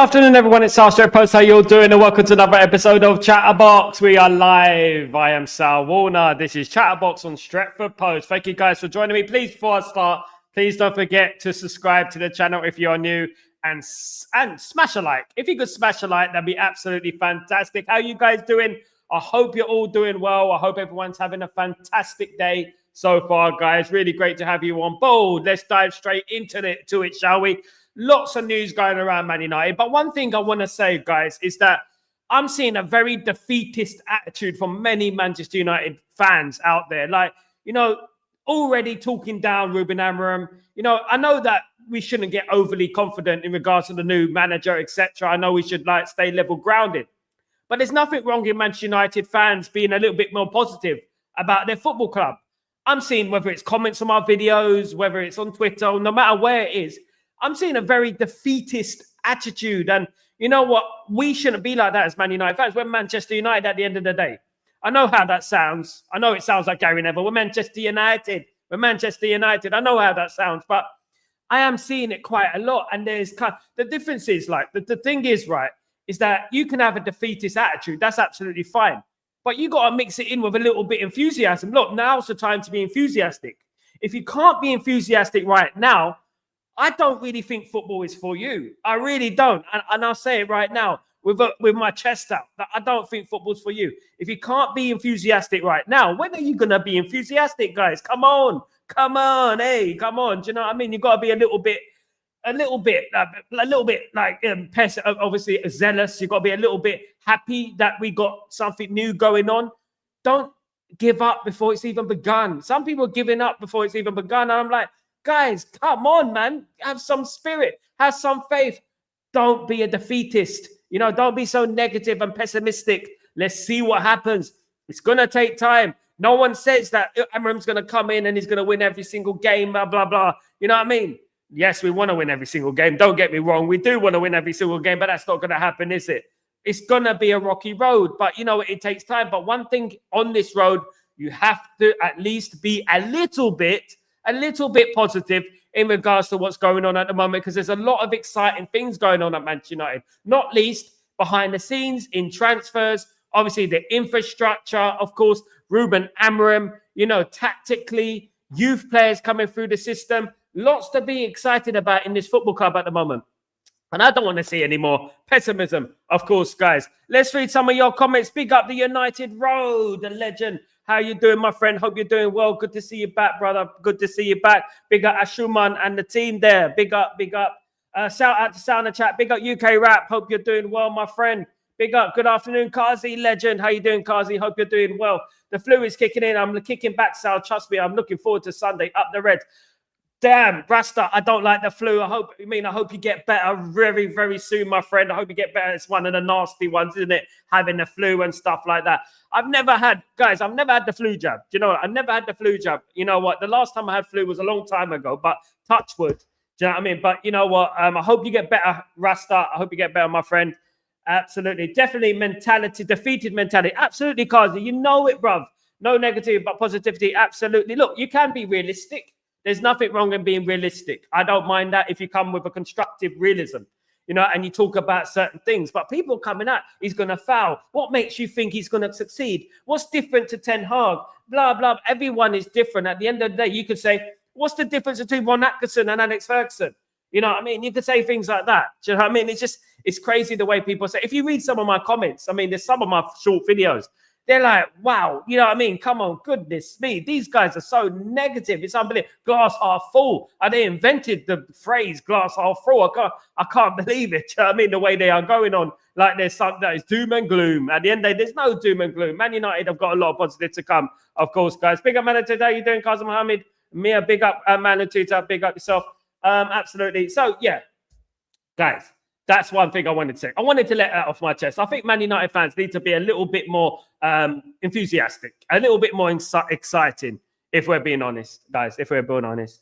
afternoon, everyone. It's Sal Stretford. How you all doing? And welcome to another episode of Chatterbox. We are live. I am Sal Warner. This is Chatterbox on Stretford Post. Thank you guys for joining me. Please, before I start, please don't forget to subscribe to the channel if you are new and smash a like. If you could smash a like, that'd be absolutely fantastic. How you guys doing? I hope you're all doing well. I hope everyone's having a fantastic day so far, guys. Really great to have you on board. Let's dive straight into it, shall we? Lots of news going around Man United. But one thing I want to say, guys, is that I'm seeing a very defeatist attitude from many Manchester United fans out there. Like, you know, already talking down Ruben Amorim. You know, I know that we shouldn't get overly confident in regards to the new manager, etc. I know we should stay level grounded. But there's nothing wrong in Manchester United fans being a little bit more positive about their football club. I'm seeing whether it's comments on my videos, whether it's on Twitter, no matter where it is, I'm seeing a very defeatist attitude. And you know what? We shouldn't be like that as Man United fans. We're Manchester United at the end of the day. I know how that sounds. I know it sounds like Gary Neville. We're Manchester United. We're Manchester United. I know how that sounds, but I am seeing it quite a lot. And there's the difference is the thing is, right, is that you can have a defeatist attitude. That's absolutely fine. But you got to mix it in with a little bit of enthusiasm. Look, now's the time to be enthusiastic. If you can't be enthusiastic right now, I don't really think football is for you. I really don't. And I'll say it right now with my chest out. That I don't think football's for you. If you can't be enthusiastic right now, when are you going to be enthusiastic, guys? Come on. Hey, come on. Do you know what I mean? You've got to be a little bit obviously zealous. You've got to be a little bit happy that we got something new going on. Don't give up before it's even begun. Some people are giving up before it's even begun. And I'm like, guys, come on, man. Have some spirit. Have some faith. Don't be a defeatist. You know, don't be so negative and pessimistic. Let's see what happens. It's going to take time. No one says that Amorim's going to come in and he's going to win every single game, blah, blah, blah. You know what I mean? Yes, we want to win every single game. Don't get me wrong. We do want to win every single game, but that's not going to happen, is it? It's going to be a rocky road, but you know, it takes time. But one thing on this road, you have to at least be a little bit positive in regards to what's going on at the moment, because there's a lot of exciting things going on at Manchester United, not least behind the scenes in transfers, obviously the infrastructure, of course, Ruben Amorim, you know, tactically, youth players coming through the system, lots to be excited about in this football club at the moment. And I don't want to see any more pessimism, of course, guys. Let's read some of your comments. Big up the United Road, the legend. How you doing, my friend? Hope you're doing well. Good to see you back, brother. Good to see you back. Big up Ashuman and the team there. Big up. Shout out to Sound and Chat. Big up UK Rap. Hope you're doing well, my friend. Big up. Good afternoon, Kazi legend. How you doing, Kazi? Hope you're doing well. The flu is kicking in. I'm kicking back, Sal. Trust me. I'm looking forward to Sunday. Up the Reds. Damn, Rasta, I don't like the flu. I hope you get better very, very soon, my friend. I hope you get better. It's one of the nasty ones, isn't it? Having the flu and stuff like that. I've never had the flu jab. Do you know what? I've never had the flu jab. You know what? The last time I had flu was a long time ago, but touch wood. Do you know what I mean? But you know what? I hope you get better, Rasta. I hope you get better, my friend. Absolutely. Definitely defeated mentality. Absolutely, Kazi. You know it, bruv. No negative, but positivity. Absolutely. Look, you can be realistic. There's nothing wrong in being realistic. I don't mind that if you come with a constructive realism, you know, and you talk about certain things. But people coming out, he's going to foul. What makes you think he's going to succeed? What's different to Ten Hag? Blah, blah. Everyone is different. At the end of the day, you could say, what's the difference between Ron Atkinson and Alex Ferguson? You know what I mean? You could say things like that. Do you know what I mean? It's crazy the way people say. If you read some of my comments, I mean, there's some of my short videos. They're like, wow, you know what I mean? Come on, goodness me. These guys are so negative. It's unbelievable. Glass half full. And they invented the phrase glass half full. I can't believe it. You know what I mean? The way they are going on. Like there's something that is doom and gloom. At the end of the day, there's no doom and gloom. Man United have got a lot of positive to come, of course, guys. Big up, Man United. How you doing, Kazim Mohammed? Mia, big up, Man United. Big up yourself. Absolutely. So, yeah, guys. That's one thing I wanted to say. I wanted to let that off my chest. I think Man United fans need to be a little bit more enthusiastic, a little bit more exciting, if we're being honest, guys, if we're being honest.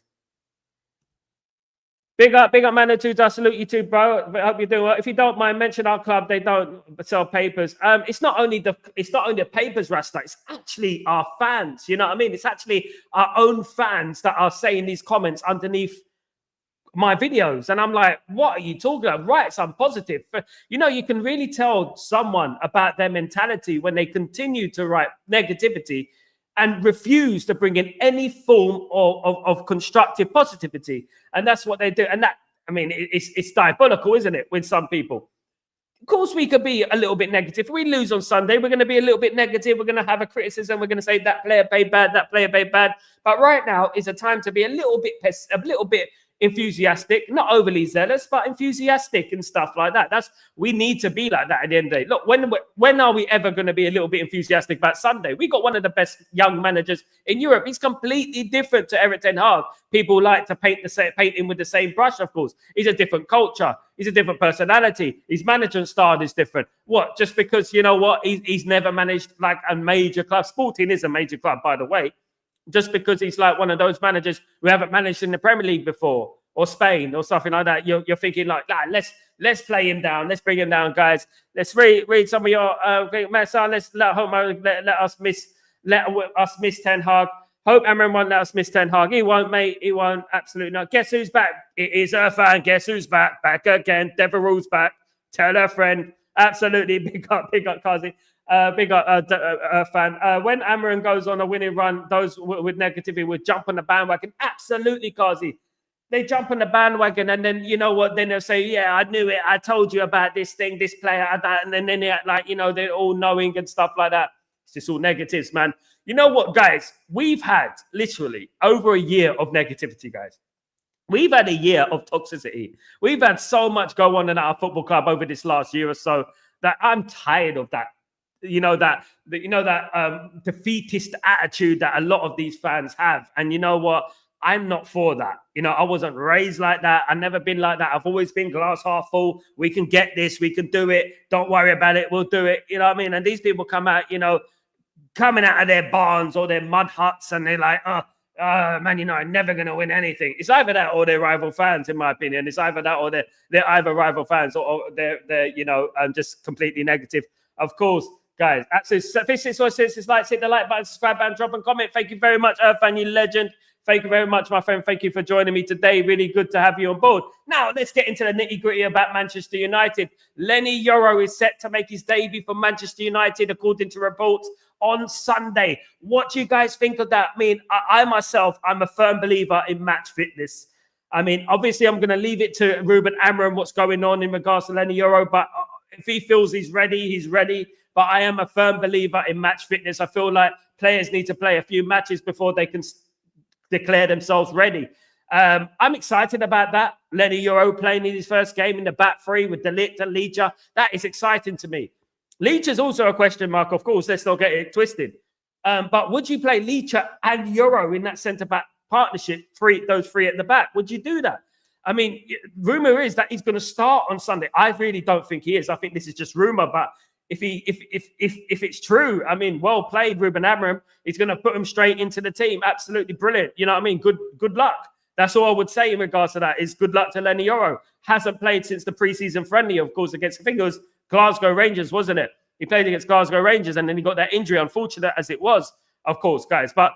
Big up, Man United. I salute you too, bro. I hope you're doing well. If you don't mind, mention our club. They don't sell papers. It's not only the papers, Rasta. It's actually our fans. You know what I mean? It's actually our own fans that are saying these comments underneath my videos, and I'm like, what are you talking about? Right, so I'm positive. You know, you can really tell someone about their mentality when they continue to write negativity and refuse to bring in any form of constructive positivity. And that's what they do. And that, I mean, it's diabolical, isn't it, with some people? Of course, we could be a little bit negative. If we lose on Sunday, we're going to be a little bit negative. We're going to have a criticism. We're going to say that player played bad, that player played bad. But right now is a time to be a little bit enthusiastic, not overly zealous, but enthusiastic and stuff like that. We need to be like that at the end of the day. Look, when are we ever going to be a little bit enthusiastic about Sunday? We got one of the best young managers in Europe. He's completely different to Erik ten Hag. People like to paint him with the same brush, of course. He's a different culture. He's a different personality. His management style is different. What? Just because, you know what, he's never managed like a major club. Sporting is a major club, by the way. Just because he's like one of those managers who haven't managed in the Premier League before, or Spain, or something like that, you're thinking like, let's play him down, let's bring him down, guys. Let's read some of your Sal. Let's let us miss Ten Hag. Hope Amorim won't let us miss Ten Hag. He won't, mate. He won't. Absolutely not. Guess who's back? It is her fan. Guess who's back? Back again. Devereaux's back. Tell her friend. Absolutely. Big up, Kazi. Big up, fan. When Amorim goes on a winning run, those with negativity would jump on the bandwagon. Absolutely, Kazi. They jump on the bandwagon, and then, you know what? Then they'll say, yeah, I knew it. I told you about this thing, this player, that. And then they act like, you know, they're all knowing and stuff like that. It's just all negatives, man. You know what, guys? We've had literally over a year of negativity, guys. We've had a year of toxicity. We've had so much go on in our football club over this last year or so that I'm tired of that. That defeatist attitude that a lot of these fans have. And you know what? I'm not for that. You know, I wasn't raised like that. I've never been like that. I've always been glass half full. We can get this. We can do it. Don't worry about it. We'll do it. You know what I mean? And these people come out, you know, coming out of their barns or their mud huts, and they're like, Man United never going to win anything. It's either that or they're rival fans, in my opinion. It's either that or they're either rival fans or they're you know, just completely negative. Of course, guys, absolutely. It's like, hit the like button, subscribe button, drop and comment. Thank you very much, Fan, you legend. Thank you very much, my friend. Thank you for joining me today. Really good to have you on board. Now, let's get into the nitty-gritty about Manchester United. Leny Yoro is set to make his debut for Manchester United, according to reports, on Sunday. What do you guys think of that? I mean, I myself, I'm a firm believer in match fitness. I mean, obviously, I'm going to leave it to Ruben Amorim what's going on in regards to Leny Yoro, but if he feels he's ready, he's ready. But I am a firm believer in match fitness. I feel like players need to play a few matches before they can declare themselves ready. I'm excited about that. Leny Yoro playing in his first game in the back three with De Ligt and Licha. That is exciting to me. Licha is also a question mark, of course. Let's not get it twisted. But would you play Licha and Yoro in that centre-back partnership, those three at the back? Would you do that? I mean, rumor is that he's going to start on Sunday. I really don't think he is. I think this is just rumor, but if it's true, I mean, well played, Ruben Amorim. He's going to put him straight into the team. Absolutely brilliant. You know what I mean? Good luck. That's all I would say in regards to that, is good luck to Leny Yoro. Hasn't played since the preseason friendly, of course, against, I think it was Glasgow Rangers, wasn't it? He played against Glasgow Rangers, and then he got that injury, unfortunate as it was, of course, guys. But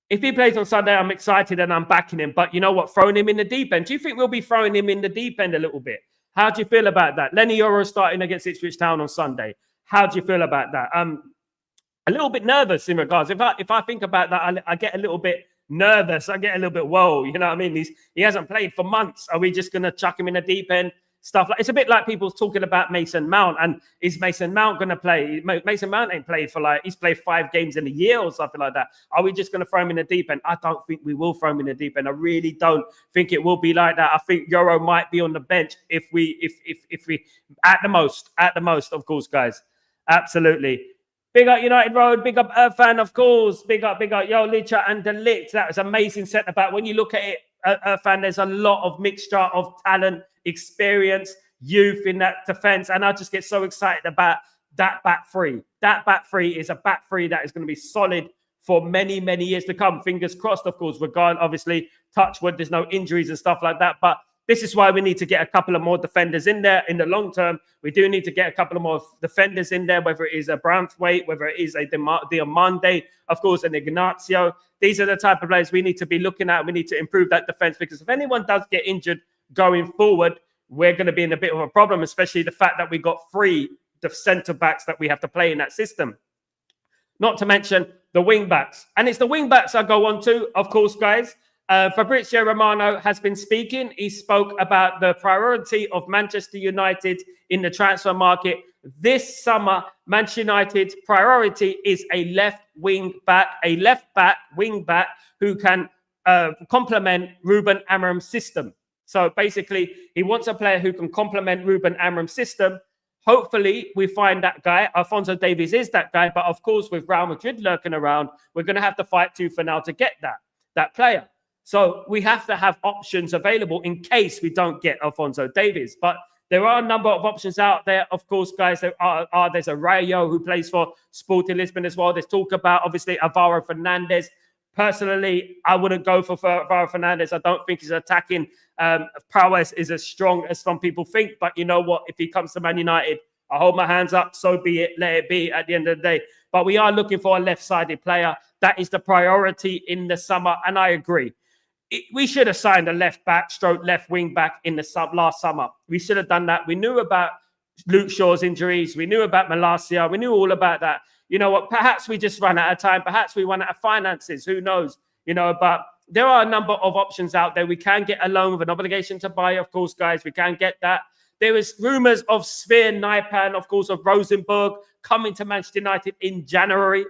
if he plays on Sunday, I'm excited and I'm backing him. But you know what? Throwing him in the deep end. Do you think we'll be throwing him in the deep end a little bit? How do you feel about that? Leny Yoro starting against Ipswich Town on Sunday. How do you feel about that? A little bit nervous in regards. If I think about that, I get a little bit nervous. I get a little bit, whoa, you know what I mean? He hasn't played for months. Are we just going to chuck him in the deep end? Stuff like, it's a bit like people talking about Mason Mount, and is Mason Mount going to play? Mason Mount ain't played for he's played 5 games in a year or something like that. Are we just going to throw him in the deep end? I don't think we will throw him in the deep end. I really don't think it will be like that. I think Yoro might be on the bench if we at the most, of course, guys. Absolutely. Big up United Road, big up Fan, of course. Big up, yo, Licha and De Ligt. That was amazing centre back. When you look at it, Fan, there's a lot of mixture of talent, experience, youth in that defence. And I just get so excited about that back three. That back three is a back three that is going to be solid for many, many years to come. Fingers crossed, of course, regarding, obviously, touch wood, there's no injuries and stuff like that. But this is why we need to get a couple of more defenders in there in the long term. We do need to get a couple of more defenders in there, whether it is a Branthwaite, whether it is a Diamande, of course, an Ignacio. These are the type of players we need to be looking at. We need to improve that defense, because if anyone does get injured going forward, we're going to be in a bit of a problem, especially the fact that we got the centre backs that we have to play in that system. Not to mention the wing backs. And it's the wing backs I go on to, of course, guys. Fabrizio Romano has been speaking. He spoke about the priority of Manchester United in the transfer market. This summer, Manchester United's priority is a left wing back, wing back who can complement Ruben Amorim's system. So basically, he wants a player who can complement Ruben Amorim's system. Hopefully, we find that guy. Alphonso Davies is that guy. But of course, with Real Madrid lurking around, we're going to have to fight tooth and nail to get that player. So we have to have options available in case we don't get Alphonso Davies. But there are a number of options out there. Of course, guys, there's a Rayo who plays for Sporting Lisbon as well. There's talk about, obviously, Alvaro Fernandez. Personally, I wouldn't go for Alvaro Fernandez. I don't think his attacking prowess is as strong as some people think. But you know what? If he comes to Man United, I hold my hands up. So be it. Let it be at the end of the day. But we are looking for a left-sided player. That is the priority in the summer. And I agree. We should have signed a left back, left wing back in the last summer. We should have done that. We knew about Luke Shaw's injuries. We knew about Malacia. We knew all about that. You know what? Perhaps we just ran out of time. Perhaps we ran out of finances. Who knows? You know, but there are a number of options out there. We can get a loan with an obligation to buy, of course, guys. We can get that. There was rumours of Sven Naipan, of course, of Rosenborg coming to Manchester United in January.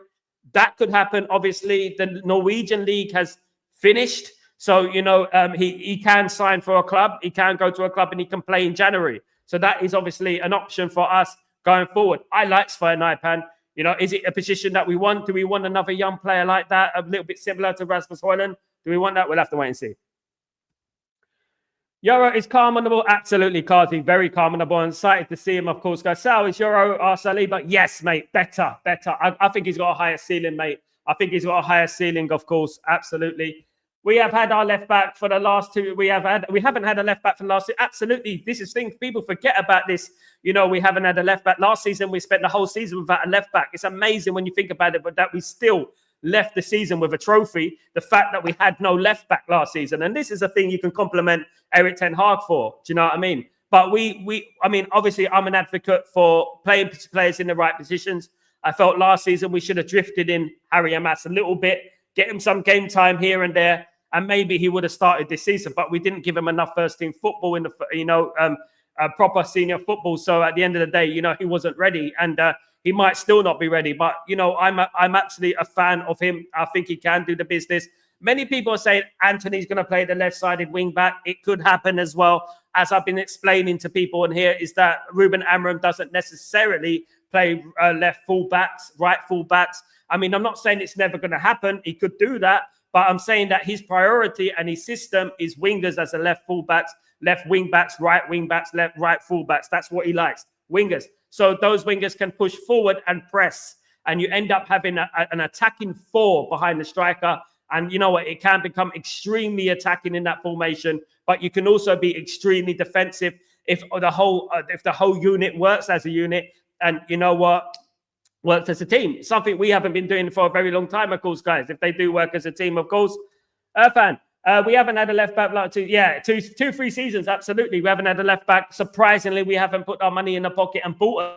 That could happen. Obviously, the Norwegian league has finished. So, you know, he can sign for a club. He can go to a club and he can play in January. So that is obviously an option for us going forward. I like Sven Naipan. You know, is it a position that we want? Do we want another young player like that, a little bit similar to Rasmus Højlund? Do we want that? We'll have to wait and see. Euro is calm on the ball. Absolutely, Cardi. Very calm on the ball. I'm excited to see him, of course, guys. Sal, is Euro Saliba? Yes, mate. Better. I think he's got a higher ceiling, mate. I think he's got a higher ceiling, of course. Absolutely. We have had our left back for the last two. We haven't had a left back for the last two. Absolutely. This is things people forget about this. You know, we haven't had a left back. Last season, we spent the whole season without a left back. It's amazing when you think about it, but that we still left the season with a trophy. The fact that we had no left back last season. And this is a thing you can compliment Erik ten Hag for. Do you know what I mean? But I mean, obviously, I'm an advocate for playing players in the right positions. I felt last season we should have drifted in Harry Amas a little bit, get him some game time here and there, and maybe he would have started this season. But we didn't give him enough first-team football in the, proper senior football. So at the end of the day, you know, he wasn't ready, and he might still not be ready. But you know, I'm actually a fan of him. I think he can do the business. Many people are saying Anthony's going to play the left-sided wing back. It could happen as well. As I've been explaining to people in here, is that Ruben Amorim doesn't necessarily play left fullbacks, right fullbacks. I mean, I'm not saying it's never going to happen. He could do that. But I'm saying that his priority and his system is wingers as a left fullbacks, left wing backs, right wing backs, left right fullbacks. That's what he likes, wingers. So those wingers can push forward and press, and you end up having an attacking four behind the striker. And you know what? It can become extremely attacking in that formation, but you can also be extremely defensive if the whole unit works as a unit. And you know what? Works as a team. Something we haven't been doing for a very long time, of course, guys. If they do work as a team, of course. Irfan, we haven't had a left back like two, 3 seasons. Absolutely, we haven't had a left back. Surprisingly, we haven't put our money in the pocket and bought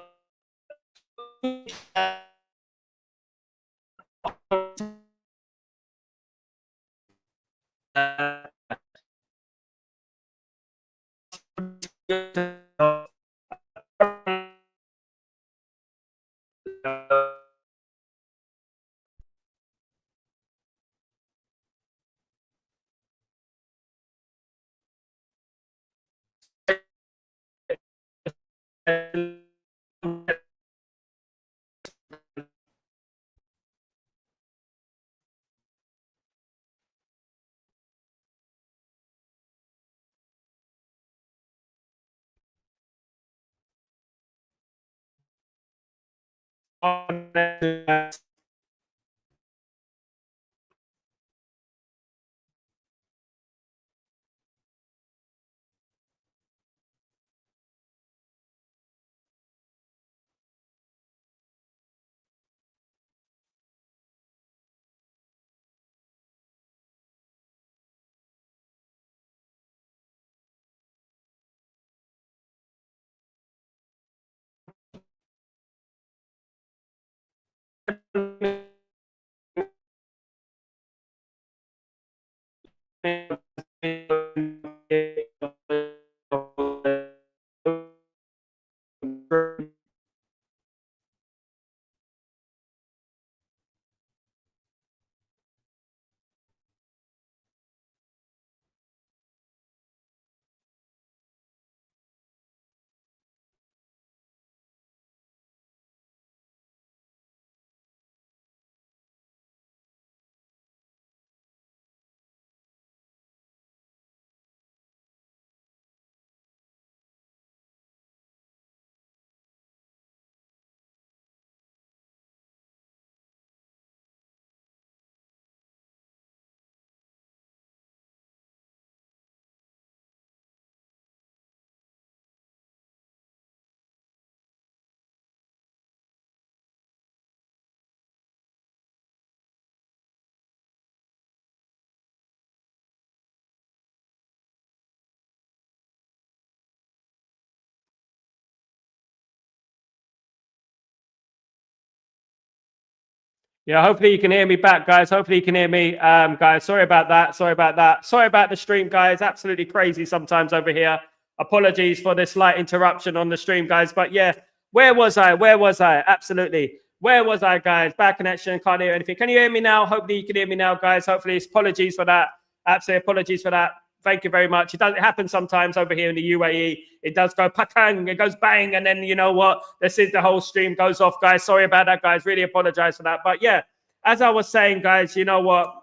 Yeah, hopefully you can hear me back, guys. Hopefully you can hear me, guys. Sorry about that. Sorry about that. Sorry about the stream, guys. Absolutely crazy sometimes over here. Apologies for the slight interruption on the stream, guys. But yeah, where was I? Where was I? Absolutely. Where was I, guys? Bad connection. Can't hear anything. Can you hear me now? Hopefully you can hear me now, guys. Hopefully, apologies for that. Absolutely apologies for that. Thank you very much. It happen sometimes over here in the UAE. It does go pakang, it goes bang, and then you know what? This is the whole stream goes off, guys. Sorry about that, guys. Really apologize for that. But yeah, as I was saying, guys, you know what?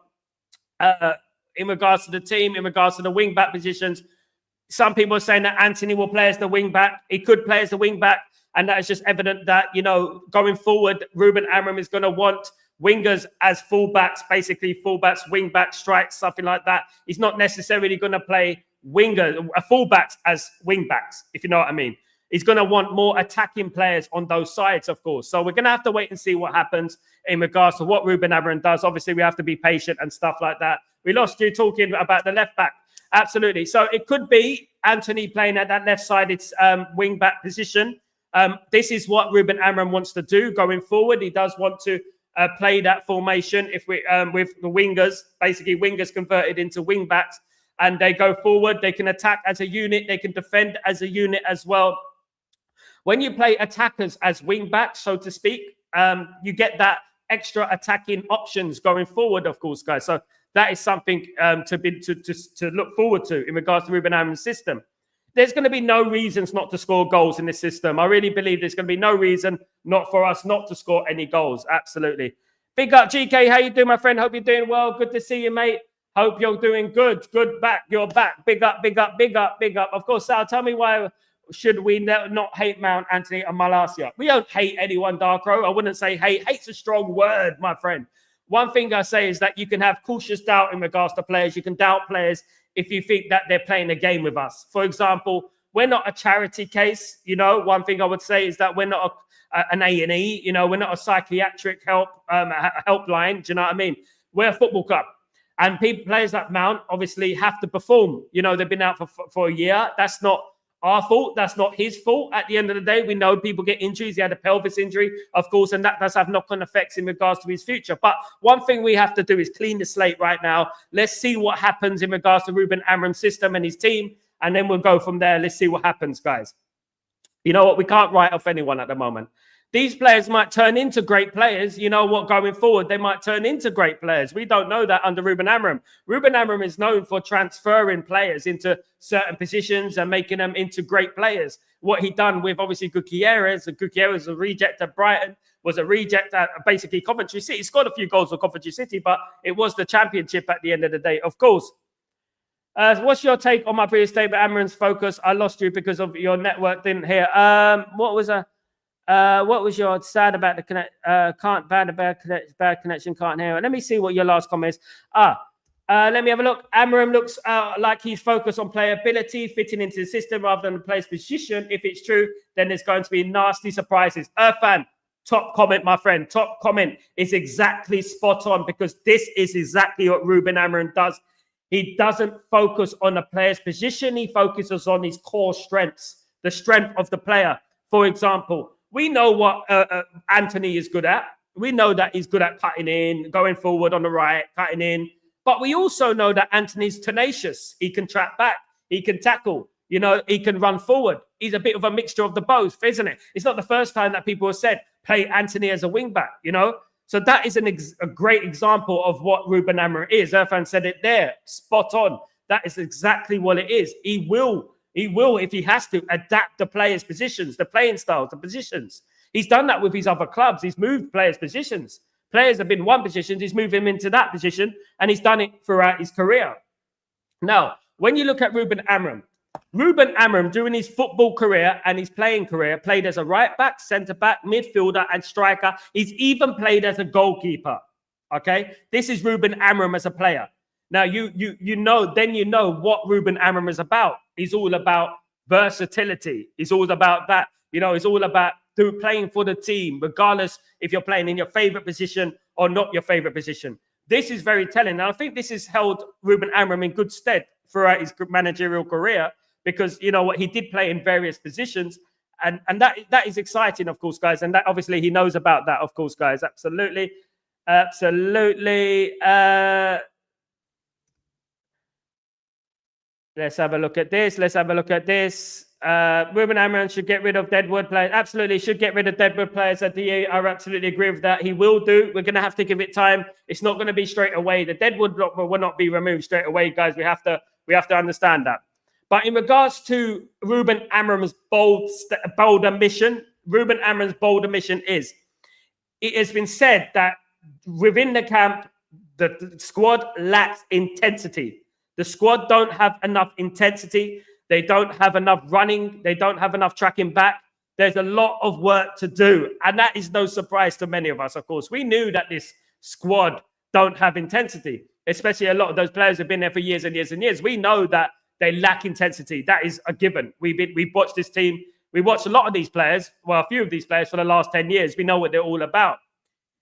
In regards to the team, in regards to the wing back positions, some people are saying that Anthony will play as the wing back. He could play as the wing back, and that is just evident that, you know, going forward, Ruben Amorim is going to want wingers as fullbacks, basically fullbacks, wing backs, strikes, something like that. He's not necessarily going to play fullbacks as wing backs, if you know what I mean. He's going to want more attacking players on those sides, of course. So we're going to have to wait and see what happens in regards to what Ruben Amorim does. Obviously, we have to be patient and stuff like that. We lost you talking about the left back. Absolutely. So it could be Anthony playing at that left-sided wing back position. This is what Ruben Amorim wants to do going forward. He does want to play that formation if we with the wingers, basically wingers converted into wing backs, and they go forward. They can attack as a unit. They can defend as a unit as well. When you play attackers as wing backs, so to speak, you get that extra attacking options going forward, of course, guys. So that is something to look forward to in regards to Ruben Amorim's system. There's going to be no reasons not to score goals in this system. I really believe there's going to be no reason not for us not to score any goals. Absolutely. Big up, GK. How you doing, my friend? Hope you're doing well. Good to see you, mate. Hope you're doing good. Good back. You're back. Big up, big up, big up, big up. Of course, Sal, tell me why should we not hate Mount Anthony and Malacia? We don't hate anyone, Darkro. I wouldn't say hate. Hate's a strong word, my friend. One thing I say is that you can have cautious doubt in regards to players. You can doubt players if you think that they're playing a game with us. For example, we're not a charity case. You know, one thing I would say is that we're not an A&E. You know, we're not a psychiatric helpline. Do you know what I mean? We're a football club. And players like Mount obviously have to perform. You know, they've been out for a year. That's not our fault. That's not his fault. At the end of the day, we know people get injuries. He had a pelvis injury, of course, and that does have knock-on effects in regards to his future. But one thing we have to do is clean the slate right now. Let's see what happens in regards to Ruben Amorim's system and his team, and then we'll go from there. Let's see what happens, guys. You know what? We can't write off anyone at the moment. These players might turn into great players. You know what? Going forward, they might turn into great players. We don't know that under Ruben Amorim. Ruben Amorim is known for transferring players into certain positions and making them into great players. What he done with, obviously, Gutierrez. Gutierrez was a reject at Brighton, was a reject at basically Coventry City. He scored a few goals for Coventry City, but it was the championship at the end of the day, of course. What's your take on my previous statement, Amorim's focus? I lost you because of your network. Didn't hear. What was your sad about the connect? Bad connection. Can't hear it. Let me see what your last comment is. Let me have a look. Amorim looks like he's focused on playability, fitting into the system rather than the player's position. If it's true, then there's going to be nasty surprises. Fan, top comment, my friend. Top comment is exactly spot on because this is exactly what Ruben Amorim does. He doesn't focus on the player's position. He focuses on his core strengths, the strength of the player. For example, we know what Anthony is good at. We know that he's good at cutting in, going forward on the right, cutting in. But we also know that Anthony's tenacious. He can track back. He can tackle. He can run forward. He's a bit of a mixture of the both, isn't it? It's not the first time that people have said, play Anthony as a wing back, So that is a great example of what Ruben Amorim is. Irfan said it there, spot on. That is exactly what it is. He will, if he has to, adapt the players' positions, the playing styles, the positions. He's done that with his other clubs. He's moved players' positions. Players have been one position. He's moved him into that position, and he's done it throughout his career. Now, when you look at Ruben Amorim during his football career and his playing career played as a right back, centre back, midfielder, and striker. He's even played as a goalkeeper. Okay, this is Ruben Amorim as a player. Now you know what Ruben Amorim is about. He's all about versatility. He's all about that. It's all about playing for the team, regardless if you're playing in your favorite position or not your favorite position. This is very telling. And I think this has held Ruben Amorim in good stead throughout his managerial career, because he did play in various positions, and that is exciting, of course, guys. And that obviously he knows about that, of course, guys. Absolutely. Let's have a look at this. Ruben Amorim should get rid of deadwood players. Absolutely, should get rid of deadwood players at the I absolutely agree with that. He will do. We're going to have to give it time. It's not going to be straight away. The deadwood block will not be removed straight away, guys. We have to understand that. But in regards to Ruben Amorim's bolder mission, Ruben Amorim's bolder mission is, it has been said that within the camp, the squad lacks intensity. The squad don't have enough intensity. They don't have enough running. They don't have enough tracking back. There's a lot of work to do. And that is no surprise to many of us, of course. We knew that this squad don't have intensity, especially a lot of those players have been there for years and years and years. We know that they lack intensity. That is a given. We watched this team. We watched a lot of these players, well, a few of these players for the last 10 years. We know what they're all about.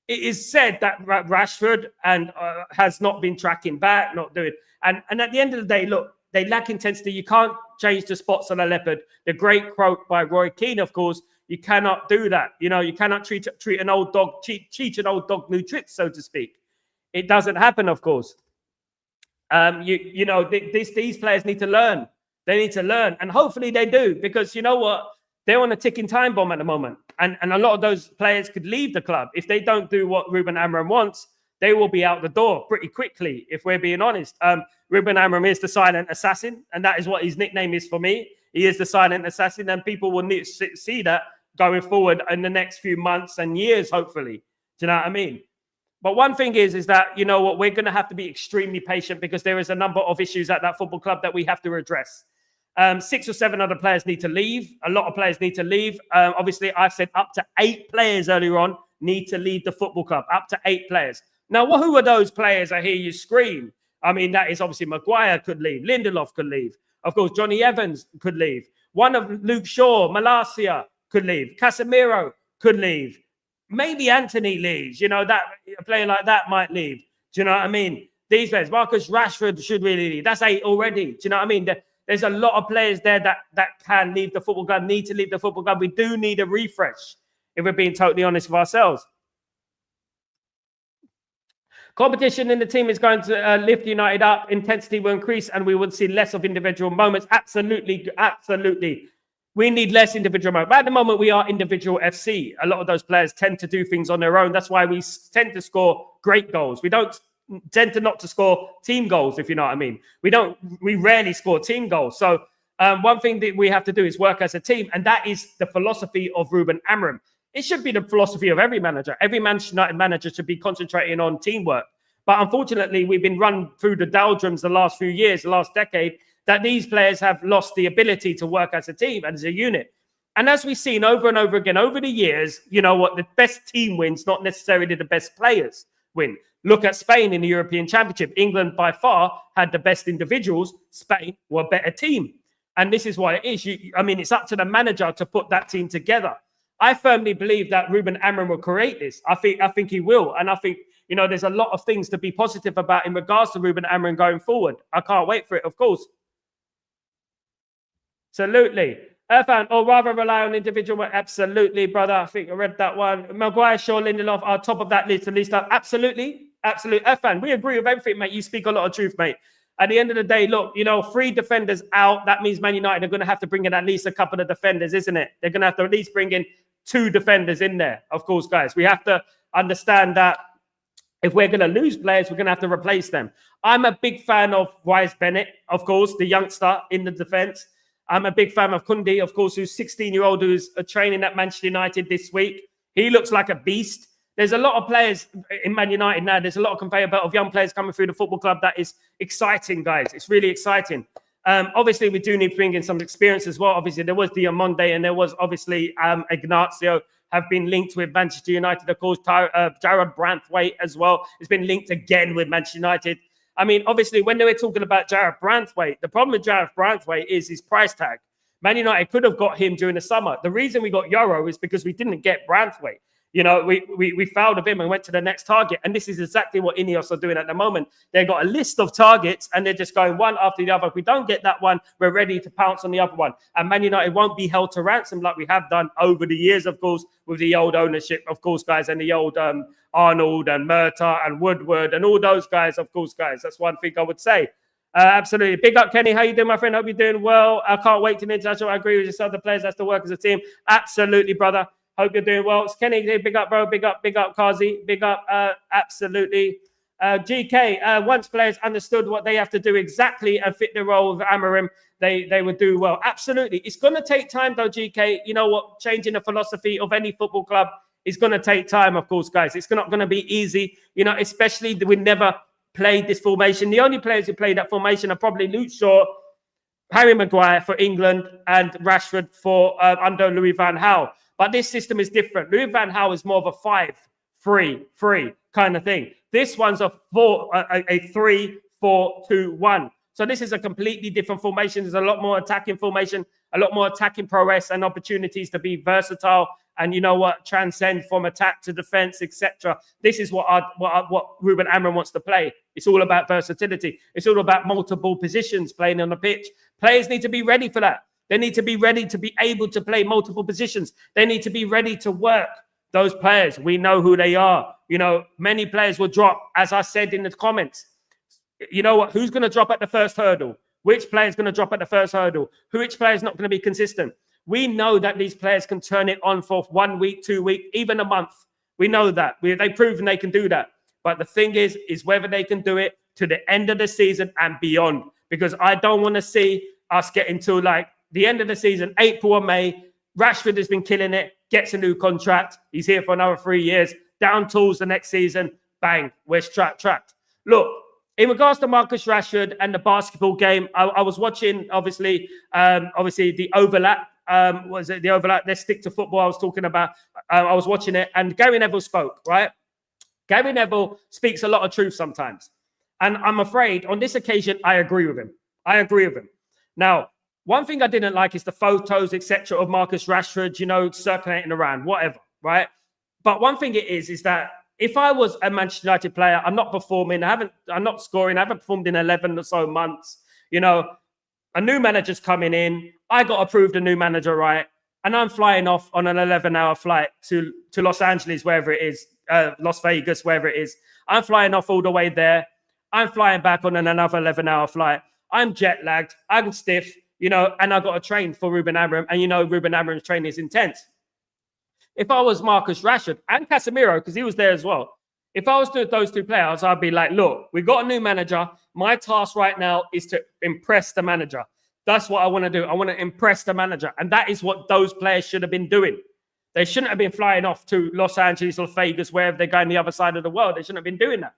It is said that Rashford has not been tracking back, not doing. And at the end of the day, look, they lack intensity. You can't change the spots on a leopard. The great quote by Roy Keane, of course, you cannot do that. You cannot treat an old dog, teach an old dog new tricks, so to speak. It doesn't happen, of course. These players need to learn. They need to learn, and hopefully they do, because you know what? They're on a ticking time bomb at the moment, and a lot of those players could leave the club if they don't do what Ruben Amorim wants. They will be out the door pretty quickly, if we're being honest. Ruben Amorim is the silent assassin, and that is what his nickname is for me. He is the silent assassin, and people will need to see that going forward in the next few months and years, hopefully. Do you know what I mean? But one thing is that, you know what, we're going to have to be extremely patient, because there is a number of issues at that football club that we have to address. 6 or 7 other players need to leave. A lot of players need to leave. Obviously, I've said up to 8 players earlier on need to leave the football club. Up to 8 players. Now, who are those players? I hear you scream. I mean, that is obviously Maguire could leave. Lindelof could leave. Of course, Johnny Evans could leave. One of Luke Shaw, Malacia could leave. Casemiro could leave. Maybe Anthony leaves. That a player like that might leave. Do you know what I mean? These players, Marcus Rashford should really leave. That's 8 already. Do you know what I mean? There's a lot of players there that can leave the football club, need to leave the football club. We do need a refresh, if we're being totally honest with ourselves. Competition in the team is going to lift United up. Intensity will increase, and we will see less of individual moments. Absolutely, absolutely. We need less individual moments. But at the moment, we are individual FC. A lot of those players tend to do things on their own. That's why we tend to score great goals. We don't tend to not to score team goals, if you know what I mean. We rarely score team goals. So one thing that we have to do is work as a team, and that is the philosophy of Ruben Amorim. It should be the philosophy of every manager. Every Manchester United manager should be concentrating on teamwork. But unfortunately, we've been run through the doldrums the last few years, the last decade, that these players have lost the ability to work as a team and as a unit. And as we've seen over and over again over the years, you know what, the best team wins, not necessarily the best players win. Look at Spain in the European Championship. England by far had the best individuals. Spain were a better team. And this is what it is. It's up to the manager to put that team together. I firmly believe that Ruben Amorim will create this. I think he will. And I think, there's a lot of things to be positive about in regards to Ruben Amorim going forward. I can't wait for it, of course. Absolutely. Irfan, or rather rely on individual. Absolutely, brother. I think I read that one. Maguire, Shaw, Lindelof are top of that list. At least, absolutely. Irfan, we agree with everything, mate. You speak a lot of truth, mate. At the end of the day, look, 3 defenders out. That means Man United are going to have to bring in at least a couple of defenders, isn't it? They're going to have to at least bring in 2 defenders in there. Of course, guys, we have to understand that if we're going to lose players, we're going to have to replace them. I'm a big fan of Wise Bennett, of course, the youngster in the defence. I'm a big fan of Kundi, of course, who's 16-year-old, who's training at Manchester United this week. He looks like a beast. There's a lot of players in Man United now. There's a lot of conveyor belt of young players coming through the football club. That is exciting, guys. It's really exciting. Obviously, we do need to bring in some experience as well. Obviously, there was Diamonde and there was obviously Ignacio have been linked with Manchester United. Of course, Jared Branthwaite as well has been linked again with Manchester United. I mean, obviously, when they were talking about Jared Branthwaite, the problem with Jared Branthwaite is his price tag. Man United could have got him during the summer. The reason we got Euro is because we didn't get Branthwaite. We fouled of him and went to the next target. And this is exactly what Ineos are doing at the moment. They've got a list of targets and they're just going one after the other. If we don't get that one, we're ready to pounce on the other one. And Man United won't be held to ransom like we have done over the years, of course, with the old ownership, of course, guys, and the old Arnold and Murtaugh and Woodward and all those guys, of course, guys. That's one thing I would say. Absolutely. Big up, Kenny. How you doing, my friend? Hope you're doing well. I can't wait to the international. I agree with yourself. The players have to work as a team. Absolutely, brother. Hope you're doing well. It's Kenny, big up, bro. Big up, Kazi. Big up, absolutely. GK, once players understood what they have to do exactly and fit the role of Amorim, they would do well. Absolutely. It's going to take time, though, GK. You know what? Changing the philosophy of any football club is going to take time, of course, guys. It's not going to be easy, especially we never played this formation. The only players who played that formation are probably Luke Shaw, Harry Maguire for England, and Rashford for under Louis van Gaal. But this system is different. Louis van Gaal is more of a 5-3-3 kind of thing. This one's a 3-4-2-1. So this is a completely different formation. There's a lot more attacking formation, a lot more attacking prowess and opportunities to be versatile and, transcend from attack to defense, etc. This is what Ruben Amorim wants to play. It's all about versatility. It's all about multiple positions playing on the pitch. Players need to be ready for that. They need to be ready to be able to play multiple positions. They need to be ready to work. Those players, we know who they are. Many players will drop, as I said in the comments. You know what? Who's going to drop at the first hurdle? Which player is going to drop at the first hurdle? Which player is not going to be consistent? We know that these players can turn it on for 1 week, 2 weeks, even a month. We know that. They've proven they can do that. But the thing is whether they can do it to the end of the season and beyond. Because I don't want to see us get into the end of the season, April or May. Rashford has been killing it, gets a new contract. He's here for another 3 years. Down tools the next season. Bang, we're trapped. Look, in regards to Marcus Rashford and the basketball game, I was watching, obviously, the overlap. Was it the overlap? Let's stick to football I was talking about. I was watching it, and Gary Neville spoke, right? Gary Neville speaks a lot of truth sometimes. And I'm afraid on this occasion, I agree with him. Now, one thing I didn't like is the photos, etc., of Marcus Rashford, circulating around, whatever, right? But one thing it is that if I was a Manchester United player, I'm not performing, I'm not scoring, I haven't performed in 11 or so months, a new manager's coming in, I got approved a new manager, right? And I'm flying off on an 11-hour flight to Los Angeles, wherever it is, Las Vegas, wherever it is. I'm flying off all the way there. I'm flying back on another 11-hour flight. I'm jet lagged, I'm stiff, and I got to train for Ruben Amorim. And Ruben Amorim's training is intense. If I was Marcus Rashford and Casemiro, because he was there as well, if I was those two players, I'd be like, look, we've got a new manager. My task right now is to impress the manager. That's what I want to do. I want to impress the manager. And that is what those players should have been doing. They shouldn't have been flying off to Los Angeles or Vegas, wherever they're going the other side of the world. They shouldn't have been doing that.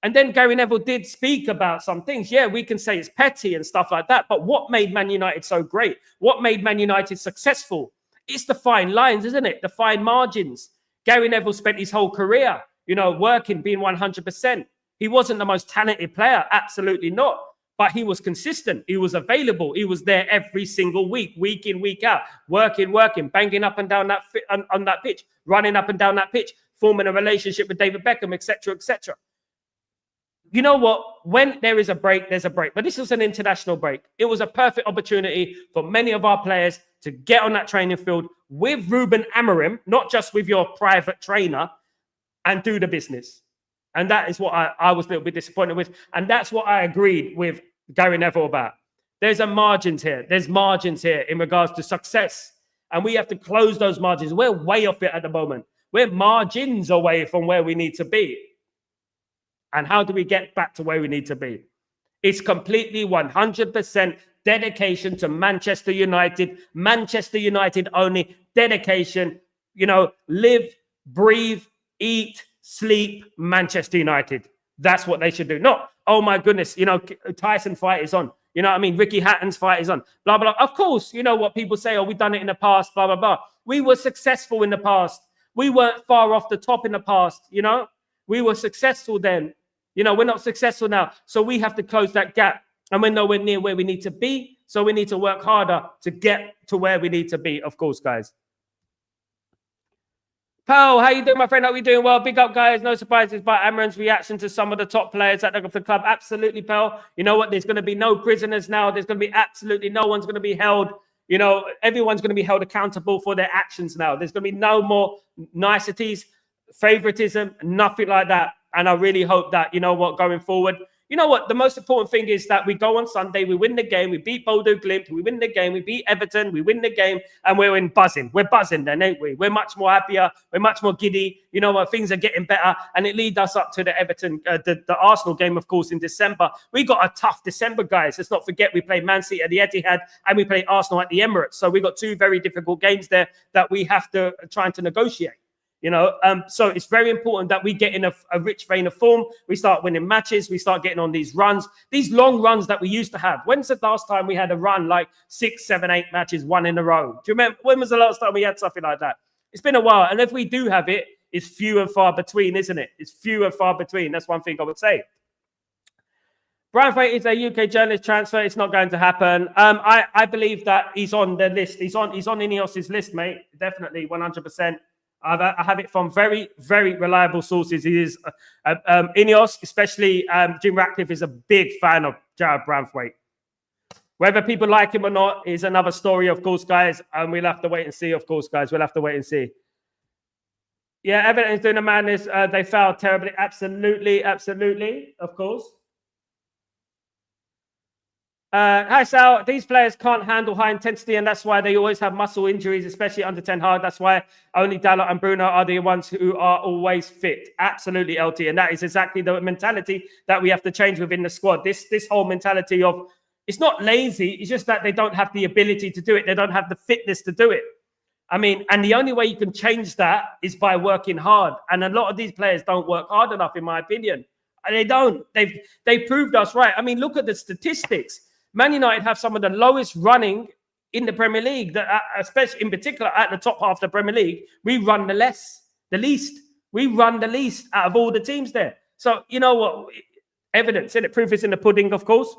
And then Gary Neville did speak about some things. Yeah, we can say it's petty and stuff like that. But what made Man United so great? What made Man United successful? It's the fine lines, isn't it? The fine margins. Gary Neville spent his whole career, working, being 100%. He wasn't the most talented player. Absolutely not. But he was consistent. He was available. He was there every single week in, week out, working, banging up and down on that pitch, running up and down that pitch, forming a relationship with David Beckham, etc., etc. you know what? When there is a break, there's a break. But this was an international break. It was a perfect opportunity for many of our players to get on that training field with Ruben Amorim, not just with your private trainer, and do the business. And that is what I was a little bit disappointed with. And that's what I agreed with Gary Neville about. There's a margins here. There's margins here in regards to success. And we have to close those margins. We're way off it at the moment. We're margins away from where we need to be. And how do we get back to where we need to be? It's completely 100% dedication to Manchester United only, dedication, you know, live, breathe, eat, sleep, Manchester United. That's what they should do. Not, oh my goodness, you know, Tyson fight is on. You know what I mean? Ricky Hatton's fight is on. Blah, blah, blah. Of course, you know what people say, oh, we've done it in the past, blah, blah, blah. We were successful in the past. We weren't far off the top in the past, you know? We were successful then. You know, we're not successful now. So we have to close that gap. And we're nowhere near where we need to be. So we need to work harder to get to where we need to be, of course, guys. Pal, how you doing, my friend? Hope you're doing well. Big up, guys. No surprises by Amorim's reaction to some of the top players at the club. Absolutely, pal. You know what? There's going to be no prisoners now. There's going to be absolutely no one's going to be held. You know, everyone's going to be held accountable for their actions now. There's going to be no more niceties, favoritism, nothing like that. And I really hope that, you know what, going forward, you know what, the most important thing is that we go on Sunday, we win the game, we beat Bodo Glimt, we win the game, we beat Everton, we win the game, and we're in buzzing. We're buzzing then, ain't we? We're much more happier. We're much more giddy. You know what, things are getting better. And it leads us up to the Everton, the Arsenal game, of course, in December. We got a tough December, guys. Let's not forget we played Man City at the Etihad and we played Arsenal at the Emirates. So we got two very difficult games there that we have to try to negotiate. You know, so it's very important that we get in a rich vein of form. We start winning matches. We start getting on these runs, these long runs that we used to have. When's the last time we had a run like 6, 7, 8 matches, one in a row? Do you remember? When was the last time we had something like that? It's been a while. And if we do have it, it's few and far between, isn't it? It's few and far between. That's one thing I would say. Branthwaite is a UK journalist transfer. It's not going to happen. I believe that he's on the list. He's on Ineos's list, mate. Definitely, 100%. I have it from very, very reliable sources. He is Ineos, especially Jim Ratcliffe, is a big fan of Jarrad Branthwaite. Whether people like him or not is another story, of course, guys. And we'll have to wait and see, of course, guys. We'll have to wait and see. Yeah, Everton's doing a madness. They failed terribly. Absolutely, absolutely, of course. Hi, Sal. These players can't handle high intensity, and that's why they always have muscle injuries, especially under Ten Hag. That's why only Dalot and Bruno are the ones who are always fit. Absolutely, LT. And that is exactly the mentality that we have to change within the squad. This whole mentality of, it's not lazy. It's just that they don't have the ability to do it. They don't have the fitness to do it. I mean, and the only way you can change that is by working hard. And a lot of these players don't work hard enough, in my opinion. They don't. They've proved us right. I mean, look at the statistics. Man United have some of the lowest running in the Premier League, that, especially in particular at the top half of the Premier League. We run the least. We run the least out of all the teams there. So, you know what? Evidence, and proof is in the pudding, of course.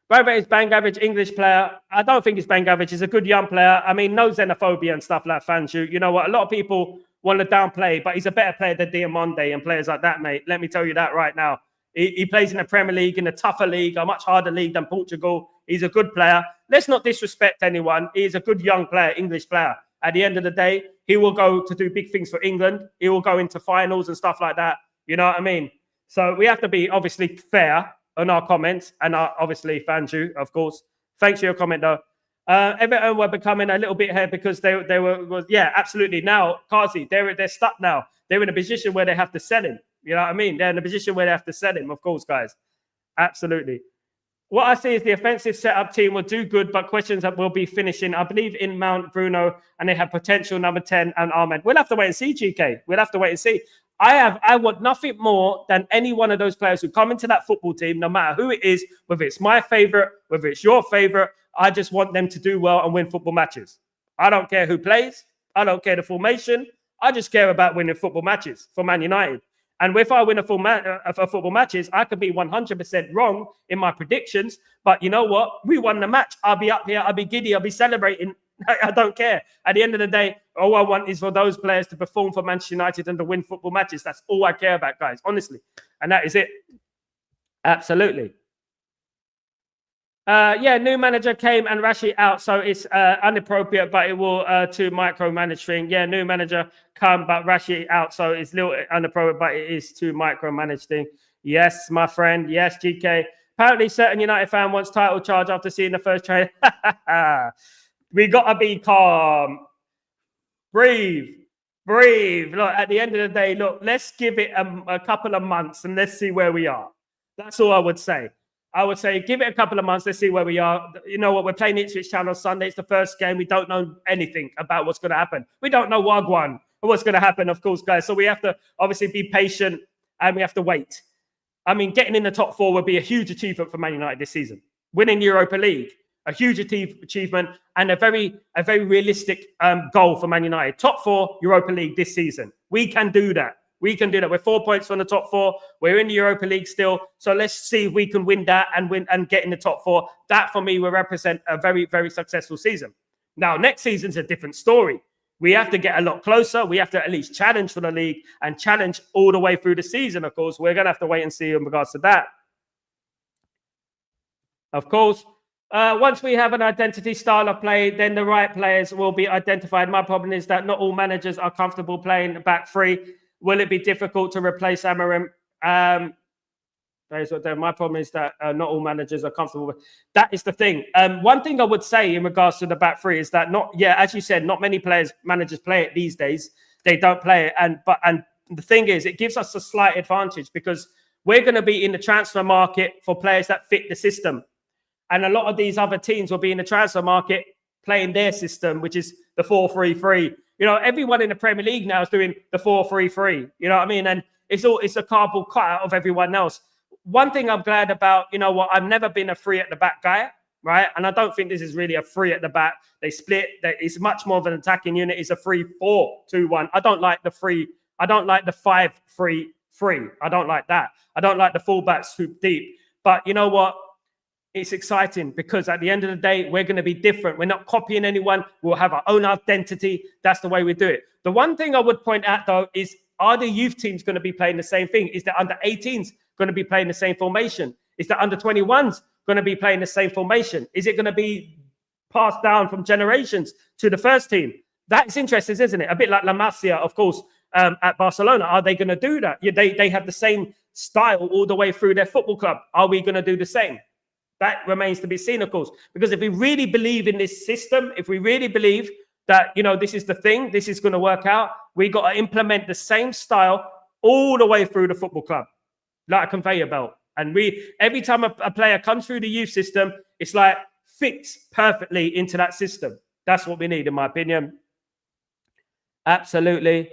Bravo is bang average English player. I don't think he's bang average. He's a good young player. I mean, no xenophobia and stuff like Fanju. You know what? A lot of people want to downplay, but he's a better player than Diamonde and players like that, mate. Let me tell you that right now. He plays in the Premier League, in a tougher league, a much harder league than Portugal. He's a good player. Let's not disrespect anyone. He's a good young player, English player. At the end of the day, he will go to do big things for England. He will go into finals and stuff like that. You know what I mean? So we have to be obviously fair on our comments, and obviously Fanju, of course. Thanks for your comment, though. Everton were becoming a little bit ahead because they were yeah, absolutely. Now, Kazi, they're stuck now. They're in a position where they have to sell him. You know what I mean? They're in a position where they have to sell him, of course, guys. Absolutely. What I see is the offensive setup team will do good, but questions that will be finishing. I believe in Mount, Bruno, and they have potential number 10 and Ahmed. We'll have to wait and see, GK. We'll have to wait and see. I want nothing more than any one of those players who come into that football team, no matter who it is, whether it's my favorite, whether it's your favorite. I just want them to do well and win football matches. I don't care who plays. I don't care the formation. I just care about winning football matches for Man United. And if I win a football matches, I could be 100% wrong in my predictions. But you know what? We won the match. I'll be up here. I'll be giddy. I'll be celebrating. I don't care. At the end of the day, all I want is for those players to perform for Manchester United and to win football matches. That's all I care about, guys. Honestly, And that is it. Absolutely. Yeah, new manager came and Rashi out, so it's inappropriate, but it will to micromanage thing. Yeah, new manager come, but Rashi out, so it's a little inappropriate, but it is to micromanage thing. Yes, my friend. Yes, GK. Apparently, certain United fan wants title charge after seeing the first trade. We gotta be calm. Breathe. Look, at the end of the day, look, let's give it a couple of months and let's see where we are. That's all I would say. I would say give it a couple of months. Let's see where we are. You know what? We're playing Ipswich Town on Sunday. It's the first game. We don't know anything about what's going to happen. We don't know Wagwan or what's going to happen, of course, guys. So we have to obviously be patient and we have to wait. I mean, getting in the top 4 would be a huge achievement for Man United this season. Winning Europa League, a huge achievement and a very realistic goal for Man United. Top 4 Europa League this season. We can do that. We can do that. We're 4 points from the top 4. We're in the Europa League still. So let's see if we can win that and get in the top 4. That for me will represent a very, very successful season. Now, next season's a different story. We have to get a lot closer. We have to at least challenge for the league and challenge all the way through the season, of course. We're going to have to wait and see in regards to that. Of course, once we have an identity style of play, then the right players will be identified. My problem is that not all managers are comfortable playing back 3. Will it be difficult to replace Amorim? My problem is that not all managers are comfortable with. That is the thing. One thing I would say in regards to the back 3 is that as you said, not many managers play it these days. They don't play it. And the thing is, it gives us a slight advantage because we're going to be in the transfer market for players that fit the system. And a lot of these other teams will be in the transfer market playing their system, which is the 4-3-3. You know, everyone in the Premier League now is doing the 4-3-3. You know what I mean? And it's a cardboard cutout of everyone else. One thing I'm glad about, you know what, I've never been a 3 at the back guy, right? And I don't think this is really a 3 at the back. They split. It's much more of an attacking unit. It's a 3-4-2-1. I don't like the 3. I don't like the 5-3-3. I don't like that. I don't like the fullbacks hoop deep. But you know what? It's exciting because at the end of the day, we're going to be different. We're not copying anyone. We'll have our own identity. That's the way we do it. The one thing I would point out, though, is are the youth teams going to be playing the same thing? Is the under 18s going to be playing the same formation? Is the under 21s going to be playing the same formation? Is it going to be passed down from generations to the first team? That's interesting, isn't it? A bit like La Masia, of course, at Barcelona. Are they going to do that? They have the same style all the way through their football club. Are we going to do the same? That remains to be seen, of course, because if we really believe in this system, if we really believe that, you know, this is the thing, this is going to work out, we got to implement the same style all the way through the football club, like a conveyor belt. And every time a player comes through the youth system, it's like fits perfectly into that system. That's what we need, in my opinion. Absolutely.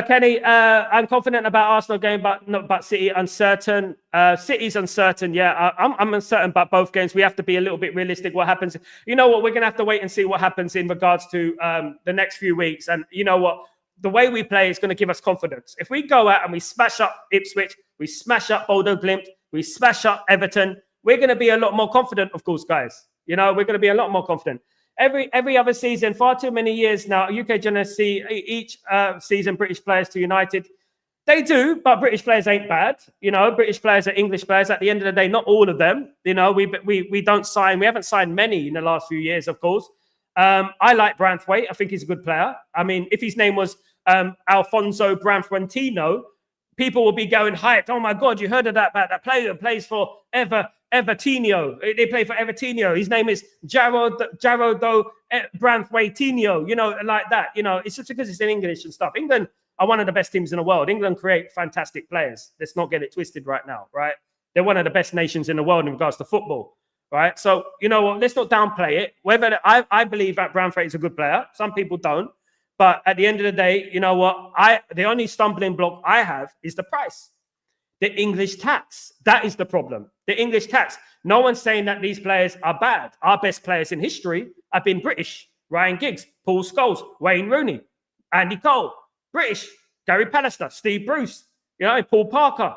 Kenny, I'm confident about Arsenal game, but City uncertain. City's uncertain. Yeah, I'm uncertain about both games. We have to be a little bit realistic. What happens? You know what? We're going to have to wait and see what happens in regards to the next few weeks. And you know what? The way we play is going to give us confidence. If we go out and we smash up Ipswich, we smash up Bodo Glimt, we smash up Everton, we're going to be a lot more confident, of course, guys. You know, we're going to be a lot more confident. Every other season, far too many years now, UK journalists see each season British players to United. They do, but British players ain't bad. You know, British players are English players. At the end of the day, not all of them. You know, we don't sign. We haven't signed many in the last few years, of course. I like Branthwaite. I think he's a good player. I mean, if his name was Alfonso Branthwantino, people will be going hyped. Oh my God, you heard of that player that plays for Evertonio. They play for Evertonio. His name is Jarodo Branthwaitinho, you know, like that. You know, it's just because it's in English and stuff. England are one of the best teams in the world. England create fantastic players. Let's not get it twisted right now, right? They're one of the best nations in the world in regards to football, right? So, you know what, let's not downplay it. Whether I believe that Branthwaite is a good player. Some people don't. But at the end of the day, you know what? The only stumbling block I have is the price. The English tax. That is the problem. The English tax. No one's saying that these players are bad. Our best players in history have been British. Ryan Giggs, Paul Scholes, Wayne Rooney, Andy Cole. British. Gary Pallister, Steve Bruce, you know, Paul Parker.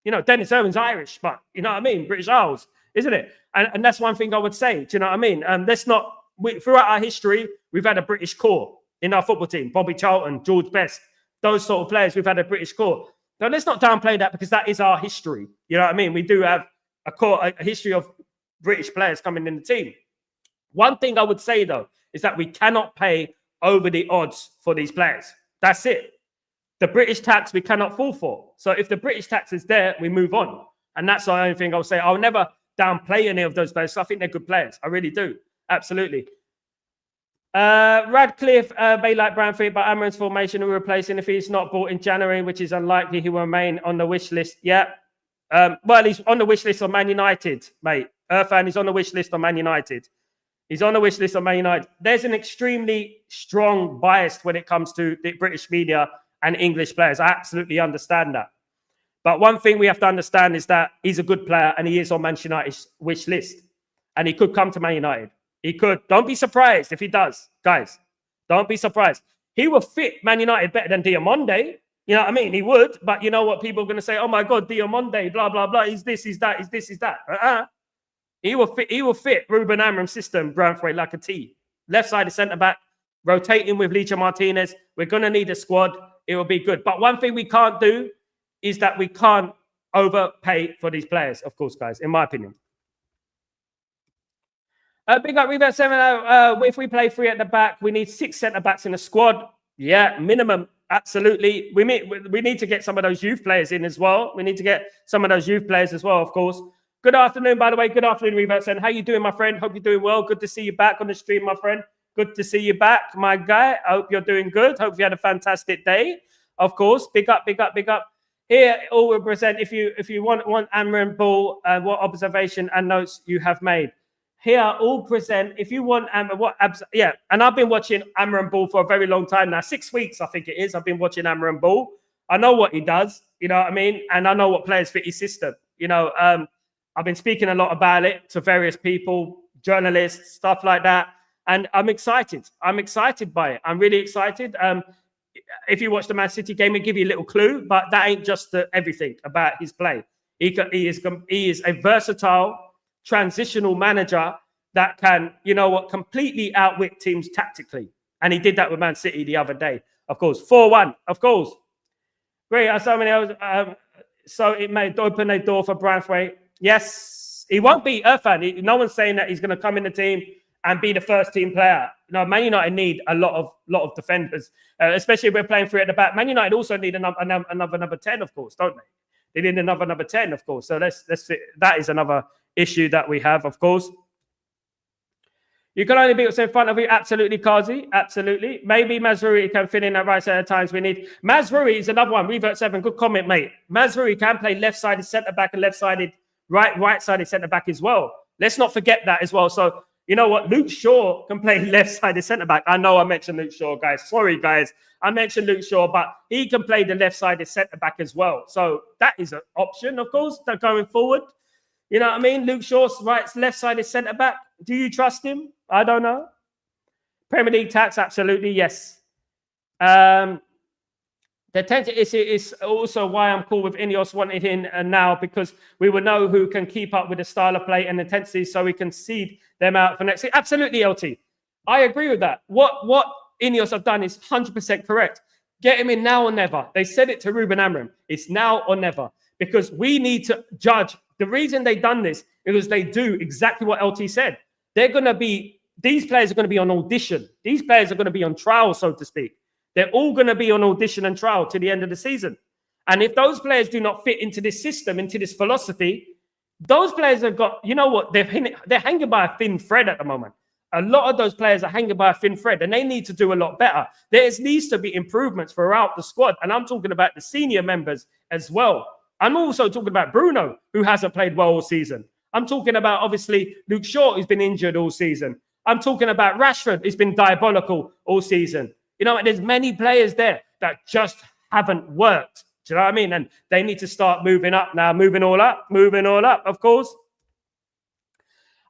You know, Dennis Irwin's Irish, but you know what I mean? British Isles, isn't it? And that's one thing I would say. Do you know what I mean? Throughout our history, we've had a British core in our football team. Bobby Charlton, George Best, those sort of players, we've had a British core. So let's not downplay that, because that is our history. You know what I mean? We do have a history of British players coming in the team. One thing I would say, though, is that we cannot pay over the odds for these players. That's it. The British tax we cannot fall for. So if the British tax is there, we move on. And that's the only thing I'll say. I'll never downplay any of those players. I think they're good players. I really do. Absolutely. Radcliffe, Baylight Branfield, but Amorim's formation will replace him if he's not bought in January, which is unlikely. He will remain on the wish list. Yeah. Well, he's on the wish list of Man United, mate. Irfan is on the wish list of Man United. He's on the wish list of Man United. There's an extremely strong bias when it comes to the British media and English players. I absolutely understand that. But one thing we have to understand is that he's a good player and he is on Manchester United's wish list. And he could come to Man United. He could. Don't be surprised if he does, guys. Don't be surprised. He will fit Man United better than Diamonde. You know what I mean? He would. But you know what? People are going to say, oh my God, Diamonde, blah, blah, blah. He's this, he's that, he's this, he's that. He will fit Ruben Amorim's system, Branthwaite, like a T. Left side of centre-back, rotating with Licha Martinez. We're going to need a squad. It will be good. But one thing we can't do is that we can't overpay for these players, of course, guys, in my opinion. Big up, Reverse 7. If we play 3 at the back, we need 6 centre-backs in the squad. Yeah, minimum. Absolutely. We need to get some of those youth players in as well. We need to get some of those youth players as well, of course. Good afternoon, by the way. Good afternoon, Reverse 7. How you doing, my friend? Hope you're doing well. Good to see you back on the stream, my friend. Good to see you back, my guy. I hope you're doing good. Hope you had a fantastic day. Of course. Big up, big up, big up. Here, all will present. If you want Amorim Ball, what observation and notes you have made. Here, all present. If you want yeah. And I've been watching Amorim Ball for a very long time now. 6 weeks, I think it is. I've been watching Amorim Ball. I know what he does. You know what I mean? And I know what players fit his system. You know, I've been speaking a lot about it to various people, journalists, stuff like that. And I'm excited. I'm excited by it. I'm really excited. If you watch the Man City game, it give you a little clue, but that ain't just everything about his play. He is a versatile, transitional manager that can, you know what, completely outwit teams tactically. And he did that with Man City the other day. Of course, 4-1, of course. Great. So many others. So it may open a door for Branthwaite. Yes, he won't be Irfan. No one's saying that he's going to come in the team and be the first team player. No, Man United need a lot of defenders, especially if we're playing 3 at the back. Man United also need another number 10, of course, don't they? They need another number 10, of course. So that is another issue that we have, of course. You can only beat what's in front of you. Absolutely, Kazi. Absolutely. Maybe Mazraoui can fit in at right side at times we need. Mazraoui is another one. Revert 7. Good comment, mate. Mazraoui can play left-sided centre-back and left-sided right-sided centre-back as well. Let's not forget that as well. So, you know what? Luke Shaw can play left-sided centre-back. I know I mentioned Luke Shaw, guys. Sorry, guys. I mentioned Luke Shaw, but he can play the left-sided centre-back as well. So that is an option, of course, that going forward. You know what I mean? Luke Shaw's left-sided centre-back. Do you trust him? I don't know. Premier League tax, absolutely, yes. The tension is also why I'm cool with Ineos wanting in now, because we will know who can keep up with the style of play and intensity so we can seed them out for next year. Absolutely, LT. I agree with that. What Ineos have done is 100% correct. Get him in now or never. They said it to Ruben Amorim. It's now or never, because we need to judge. The reason they've done this is because they do exactly what LT said. These players are going to be on audition. These players are going to be on trial, so to speak. They're all going to be on audition and trial to the end of the season. And if those players do not fit into this system, into this philosophy, those players have got, you know what, they're hanging by a thin thread at the moment. A lot of those players are hanging by a thin thread, and they need to do a lot better. There needs to be improvements throughout the squad. And I'm talking about the senior members as well. I'm also talking about Bruno, who hasn't played well all season. I'm talking about, obviously, Luke Shaw, who's been injured all season. I'm talking about Rashford, who's been diabolical all season. You know, there's many players there that just haven't worked. Do you know what I mean? And they need to start moving up now, moving all up, of course.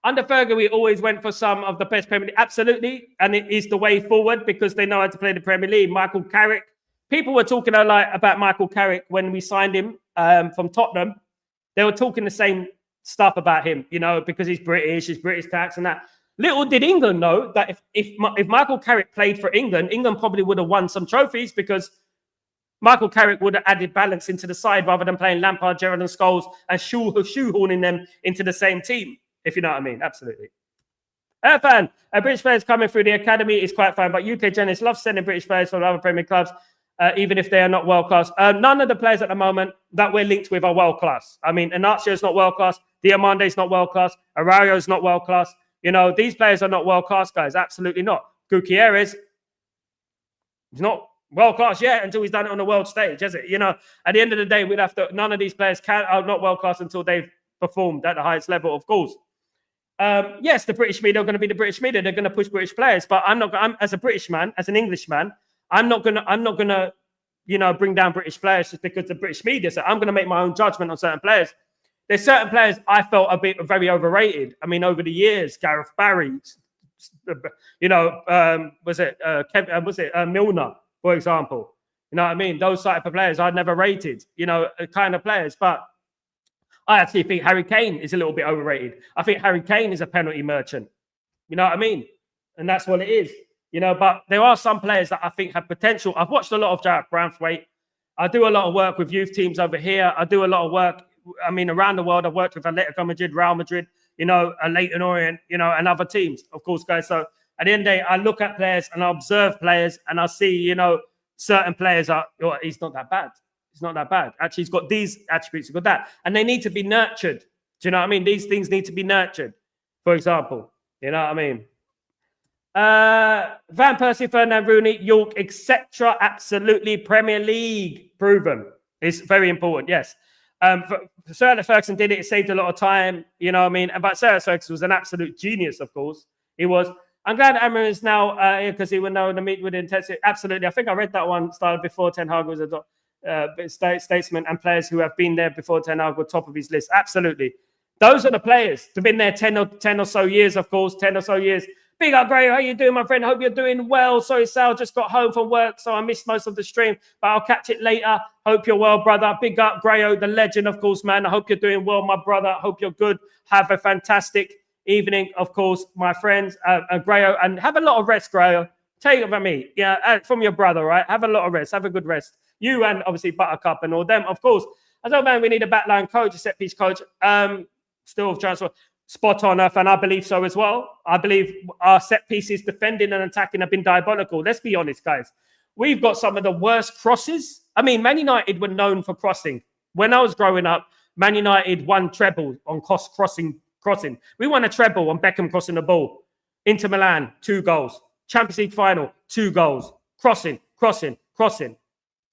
Under Fergie, we always went for some of the best Premier League. Absolutely. And it is the way forward because they know how to play the Premier League. Michael Carrick. People were talking a lot about Michael Carrick when we signed him from Tottenham. They were talking the same stuff about him, you know, because he's British tax and that. Little did England know that if Michael Carrick played for England, England probably would have won some trophies because Michael Carrick would have added balance into the side rather than playing Lampard, Gerrard and Scholes and shoehorning them into the same team, if you know what I mean. Absolutely. Fan, British players coming through the academy is quite fine, but UK journalists love sending British players from other Premier clubs, even if they are not world class. None of the players at the moment that we're linked with are world class. I mean, Inacio is not world class. Diamande is not world class. Arario is not world class. You know, these players are not world class, guys. Absolutely not. Gutierrez is not world class yet until he's done it on the world stage, is it? You know, at the end of the day, we'd have to. None of these players are not world class until they've performed at the highest level, of course. Yes, the British media are going to be the British media. They're going to push British players, but I'm as a British man, as an Englishman, I'm not gonna, you know, bring down British players just because the British media. So I'm going to make my own judgment on certain players. There's certain players I felt very overrated. I mean, over the years, Gareth Barry, you know, Milner, for example. You know what I mean? Those type of players I'd never rated. You know, kind of players, but I actually think Harry Kane is a little bit overrated. I think Harry Kane is a penalty merchant. You know what I mean? And that's what it is. You know, but there are some players that I think have potential. I've watched a lot of Jarrett Branthwaite. I do a lot of work with youth teams over here. I do a lot of work, I mean, around the world. I've worked with Atletico Madrid, Real Madrid, you know, Leyton Orient, you know, and other teams, of course, guys. So at the end of the day, I look at players and I observe players and I see, you know, certain players are, oh, he's not that bad. He's not that bad. Actually, he's got these attributes, he's got that. And they need to be nurtured. Do you know what I mean? These things need to be nurtured, for example. You know what I mean? Van Persie, Ferdinand, Rooney, York, etc. Absolutely Premier League proven. It's very important, yes. Sir Alex Ferguson did it. It saved a lot of time, you know what I mean? But Sir Alex Ferguson was an absolute genius, of course. He was. I'm glad Amorim is now here because he would know the meet with intensity. Absolutely. I think I read that one started before Ten Hag was a statesman, and players who have been there before Ten Hag were top of his list. Absolutely. Those are the players. They've been there 10 or so years, of course, 10 or so years. Big up, Gray. How you doing, my friend? Hope you're doing well. Sorry, Sal, just got home from work, so I missed most of the stream, but I'll catch it later. Hope you're well, brother. Big up, Grayo, the legend, of course, man. I hope you're doing well, my brother. Hope you're good. Have a fantastic evening, of course, my friends. Grayo, and have a lot of rest, Grayo. Take it from me. Yeah, from your brother, right? Have a lot of rest. Have a good rest. You and obviously Buttercup and all them, of course. I don't man, we need a backline coach, a set piece coach. Still transfer. Spot on, and I believe so as well. I believe our set pieces, defending and attacking, have been diabolical. Let's be honest, guys. We've got some of the worst crosses. I mean, Man United were known for crossing. When I was growing up, Man United won treble on crossing. We won a treble on Beckham crossing the ball. Inter Milan, 2 goals. Champions League final, 2 goals. Crossing. Do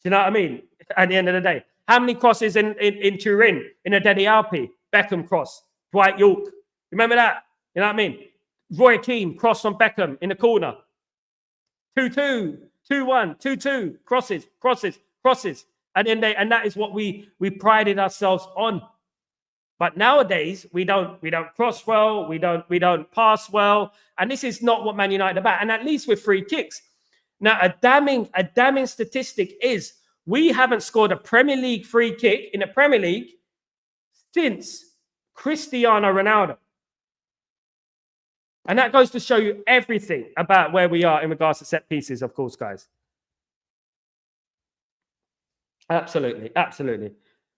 you know what I mean? At the end of the day. How many crosses in Turin, in a Dede Alpi? Beckham cross. Dwight York. Remember that? You know what I mean? Roy Keane, cross on Beckham in the corner. 2-2, 2-1, 2-2, crosses. And that is what we prided ourselves on. But nowadays, we don't cross well, we don't pass well. And this is not what Man United are about. And at least with free kicks. Now, a damning statistic is we haven't scored a Premier League free kick in the Premier League since Cristiano Ronaldo. And that goes to show you everything about where we are in regards to set pieces, of course, guys. Absolutely.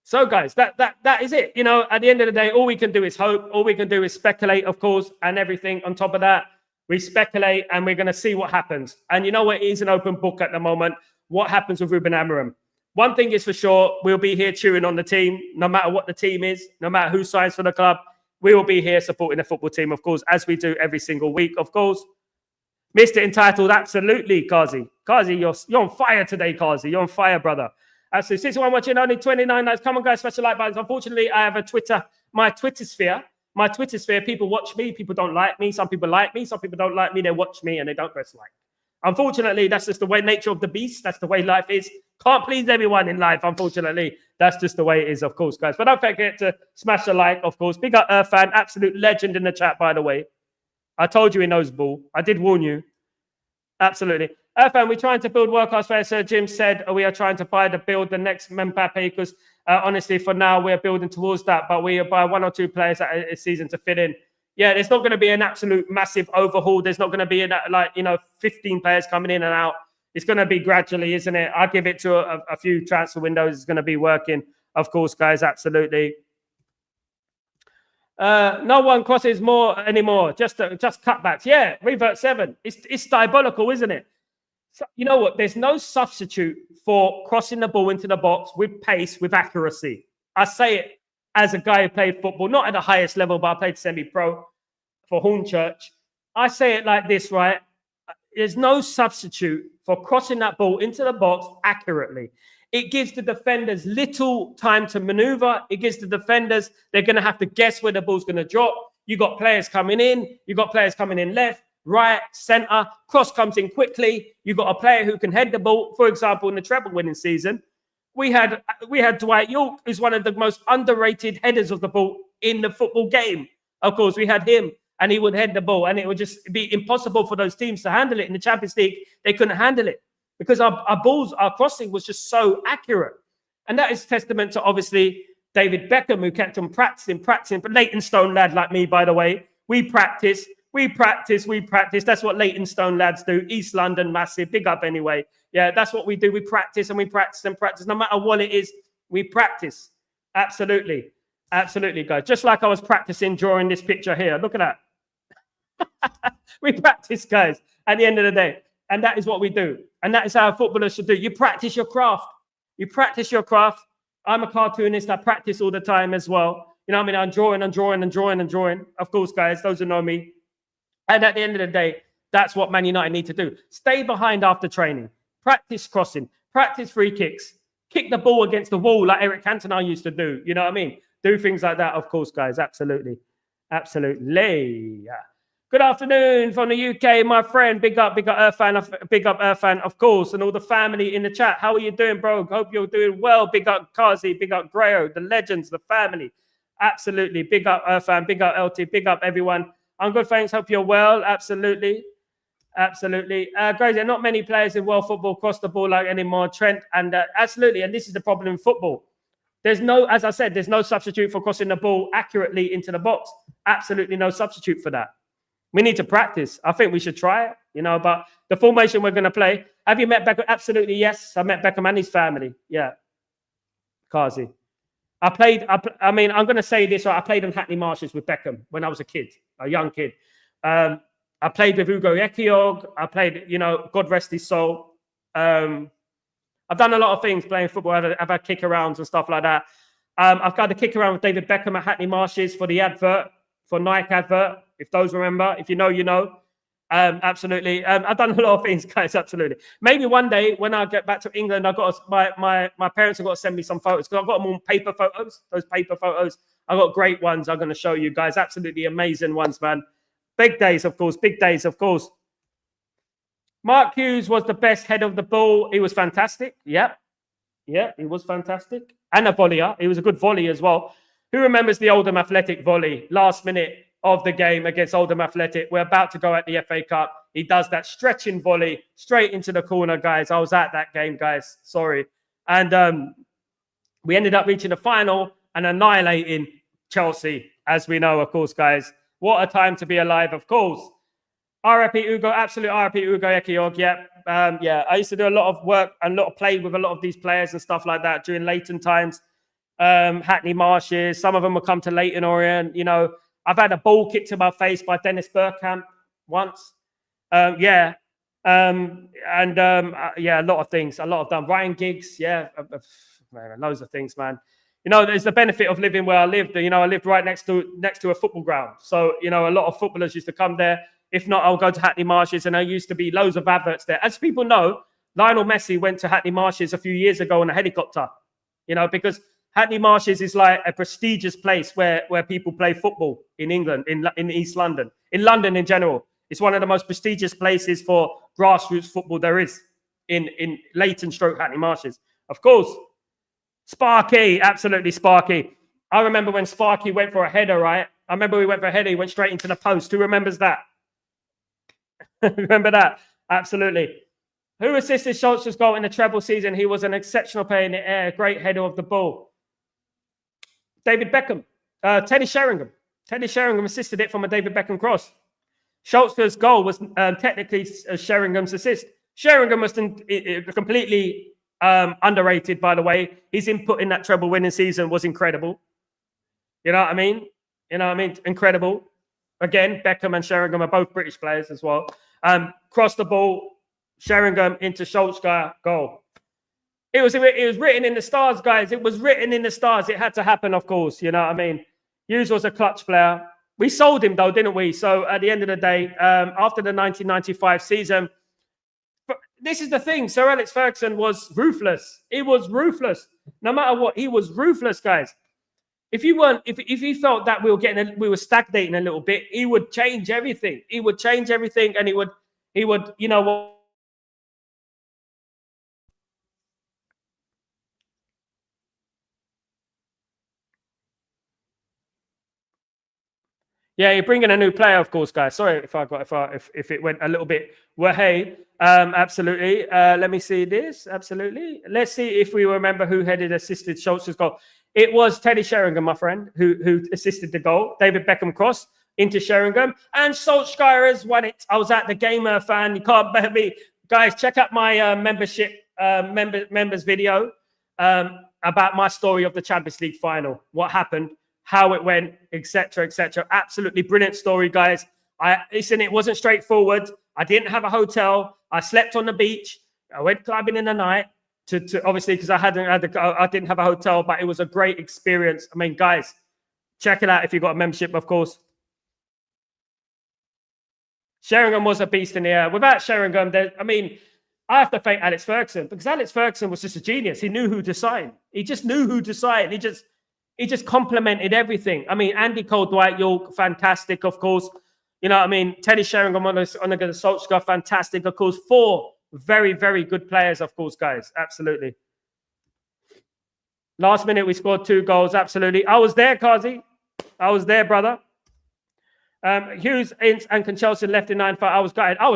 So, guys, that is it. You know, at the end of the day, all we can do is hope. All we can do is speculate, of course, and everything on top of that. We speculate, and we're going to see what happens. And you know what? It is an open book at the moment. What happens with Ruben Amorim? One thing is for sure, we'll be here cheering on the team, no matter what the team is, no matter who signs for the club. We will be here supporting the football team, of course, as we do every single week, of course. Mr. Entitled, absolutely, Kazi. Kazi, you're on fire today, Kazi. You're on fire, brother. Absolutely. 61 watching, only 29 likes. Come on, guys, smash the like buttons. Unfortunately, I have a Twitter, my Twitter sphere. People watch me. People don't like me. Some people like me. Some people don't like me. They watch me and they don't press like. Unfortunately, that's just the way nature of the beast. That's the way life is. Can't please everyone in life, unfortunately. That's just the way it is, of course, guys. But don't forget to smash the like, of course. Big up Fan, absolute legend in the chat, by the way. I told you he knows ball. I did warn you. Absolutely. Fan, we're trying to build world-class players. Sir Jim said we are trying to build the next Mbappe because honestly, for now, we're building towards that. But we buy 1 or 2 players a season to fit in. Yeah, there's not going to be an absolute massive overhaul. There's not going to be 15 players coming in and out. It's going to be gradually, isn't it? I give it to a few transfer windows. It's going to be working, of course, guys. Absolutely. No one crosses more anymore. Just cutbacks. Yeah, revert 7. It's diabolical, isn't it? So, you know what? There's no substitute for crossing the ball into the box with pace, with accuracy. I say it as a guy who played football, not at the highest level, but I played semi-pro for Hornchurch. I say it like this, right? There's no substitute for crossing that ball into the box accurately. It gives the defenders little time to maneuver. It gives the defenders, they're going to have to guess where the ball's going to drop. You got players coming in. You got players coming in left, right, center. Cross comes in quickly. You got a player who can head the ball. For example, in the treble winning season, we had Dwight York, who's one of the most underrated headers of the ball in the football game. Of course, we had him, and he would head the ball, and it would just be impossible for those teams to handle it. In the Champions League, they couldn't handle it because our crossing was just so accurate. And that is testament to, obviously, David Beckham, who kept on practicing. But Leytonstone lad like me, by the way, we practice. That's what Leytonstone lads do. East London, massive. Big up anyway. Yeah, that's what we do. We practice and we practice and practice. No matter what it is, we practice. Absolutely. Absolutely, guys. Just like I was practicing drawing this picture here. Look at that. We practice, guys, at the end of the day. And that is what we do. And that is how footballers should do. You practice your craft. You practice your craft. I'm a cartoonist. I practice all the time as well. You know what I mean? I'm drawing. Of course, guys, those who know me. And at the end of the day, that's what Man United need to do. Stay behind after training. Practice crossing. Practice free kicks. Kick the ball against the wall like Eric Cantona used to do. You know what I mean? Do things like that, of course, guys. Absolutely. Absolutely. Good afternoon from the UK, my friend. Big up Irfan, of course, and all the family in the chat. How are you doing, bro? Hope you're doing well. Big up Kazi, big up Greo, the legends, the family. Absolutely. Big up Irfan, big up LT, big up everyone. I'm good, thanks. Hope you're well. Absolutely. Grazie, not many players in world football cross the ball like anymore. Trent, and absolutely. And this is the problem in football. As I said, there's no substitute for crossing the ball accurately into the box. Absolutely no substitute for that. We need to practice. I think we should try it, but the formation we're going to play. Have you met Beckham? Absolutely, yes. I met Beckham and his family. Yeah. Kazi. I'm going to say this, right? I played on Hackney Marshes with Beckham when I was a young kid. I played with Ugo Ekiog. I played, God rest his soul. I've done a lot of things playing football. I've had kick-arounds and stuff like that. I've got a kick-around with David Beckham at Hackney Marshes for the advert, for Nike advert. If those remember, if you know, you know. Absolutely. I've done a lot of things, guys. Absolutely. Maybe one day when I get back to England, my parents have got to send me some photos because I've got them on paper photos. Those paper photos, I've got great ones. I'm going to show you guys. Absolutely amazing ones, man. Big days, of course. Big days, of course. Mark Hughes was the best head of the ball. He was fantastic. Yeah, he was fantastic. And a volleyer. He was a good volley as well. Who remembers the Oldham Athletic volley? Last minute of the game against Oldham Athletic. We're about to go at the FA Cup. He does that stretching volley straight into the corner, guys. I was at that game, guys. Sorry. And we ended up reaching the final and annihilating Chelsea, as we know, of course, guys. What a time to be alive, of course. RIP Ugo, absolute RIP Ugo Ekiog, yeah. I used to do a lot of work and a lot of play with a lot of these players and stuff like that during Leighton times. Hackney Marshes, some of them would come to Leighton Orient, I've had a ball kicked to my face by Dennis Bergkamp once. A lot of things. A lot of them. Ryan Giggs, loads of things, man. There's the benefit of living where I lived. I lived right next to a football ground. So, a lot of footballers used to come there. If not, I'll go to Hackney Marshes, and there used to be loads of adverts there. As people know, Lionel Messi went to Hackney Marshes a few years ago on a helicopter, because Hackney Marshes is like a prestigious place where people play football in England, in East London, in London in general. It's one of the most prestigious places for grassroots football there is in Leighton / Hackney Marshes. Of course, Sparky, absolutely Sparky. I remember when Sparky went for a header, right? I remember we went for a header, he went straight into the post. Who remembers that? Remember that? Absolutely. Who assisted Schultz's goal in the treble season? He was an exceptional player in the air, great header of the ball. David Beckham, Teddy Sheringham. Teddy Sheringham assisted it from a David Beckham cross. Schultz's goal was technically Sheringham's assist. Sheringham was completely underrated, by the way. His input in that treble winning season was incredible. You know what I mean? Incredible. Again, Beckham and Sheringham are both British players as well. Cross the ball, Sheringham into Solskjaer, goal. It was written in the stars, guys. It was written in the stars. It had to happen, of course. You know what I mean? Hughes was a clutch player. We sold him, though, didn't we? So at the end of the day, after the 1995 season, this is the thing. Sir Alex Ferguson was ruthless. He was ruthless. No matter what, he was ruthless, guys. If he felt that we were stagnating a little bit, he would change everything. He would change everything, and he would, you know what? Yeah, you're bringing a new player, of course, guys. Sorry if it went a little bit. Well, hey, absolutely. Let me see this. Absolutely. Let's see if we remember who assisted Schultz's goal. It was Teddy Sheringham, my friend, who assisted the goal. David Beckham cross into Sheringham, and Solskjaer has won it. I was at the Gamer fan. You can't bet me, guys. Check out my membership members video about my story of the Champions League final. What happened? How it went, etc., etc. Absolutely brilliant story, guys. Listen, it wasn't straightforward. I didn't have a hotel. I slept on the beach. I went clubbing in the night to obviously because I didn't have a hotel, but it was a great experience. I mean, guys, check it out if you've got a membership, of course. Sheringham was a beast in the air. Without Sheringham, I have to thank Alex Ferguson because Alex Ferguson was just a genius. He knew who to sign. He just knew who to sign. He just complemented everything. I mean, Andy Cole, Dwight York, fantastic, of course. You know what I mean? Teddy Sheringham on the Solskjaer, fantastic, of course. 4 very, very good players, of course, guys. Absolutely. Last minute, we scored 2 goals. Absolutely. I was there, Kazi. I was there, brother. Hughes, Ince, and Conchelson left in 9-5. I was gutted. I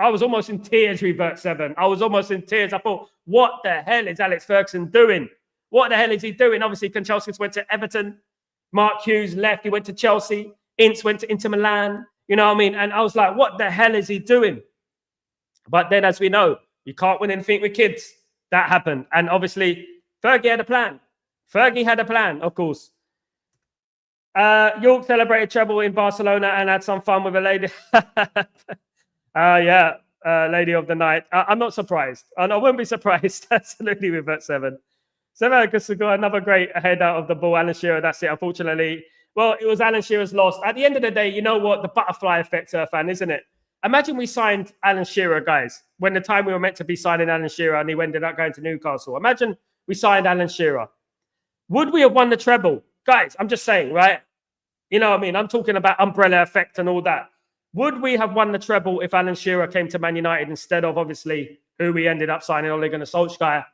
was almost in tears, revert 7. I was almost in tears. I thought, what the hell is Alex Ferguson doing? What the hell is he doing? Obviously, Conchelson went to Everton. Mark Hughes left. He went to Chelsea. Ince went to Inter Milan. You know what I mean? And I was like, what the hell is he doing? But then, as we know, you can't win anything with kids. That happened. And obviously, Fergie had a plan. Fergie had a plan, of course. York celebrated treble in Barcelona and had some fun with a lady. Yeah, lady of the night. I'm not surprised. I wouldn't be surprised. Absolutely, with that 7. Severkus got another great head out of the ball. Alan Shearer, that's it. Unfortunately, well, it was Alan Shearer's loss. At the end of the day, you know what? The butterfly effect, fan, isn't it? Imagine we signed Alan Shearer, guys, when the time we were meant to be signing Alan Shearer and he ended up going to Newcastle. Imagine we signed Alan Shearer. Would we have won the treble? Guys, I'm just saying, right? You know what I mean? I'm talking about umbrella effect and all that. Would we have won the treble if Alan Shearer came to Man United instead of, obviously, who we ended up signing, Ole Gunnar Solskjaer?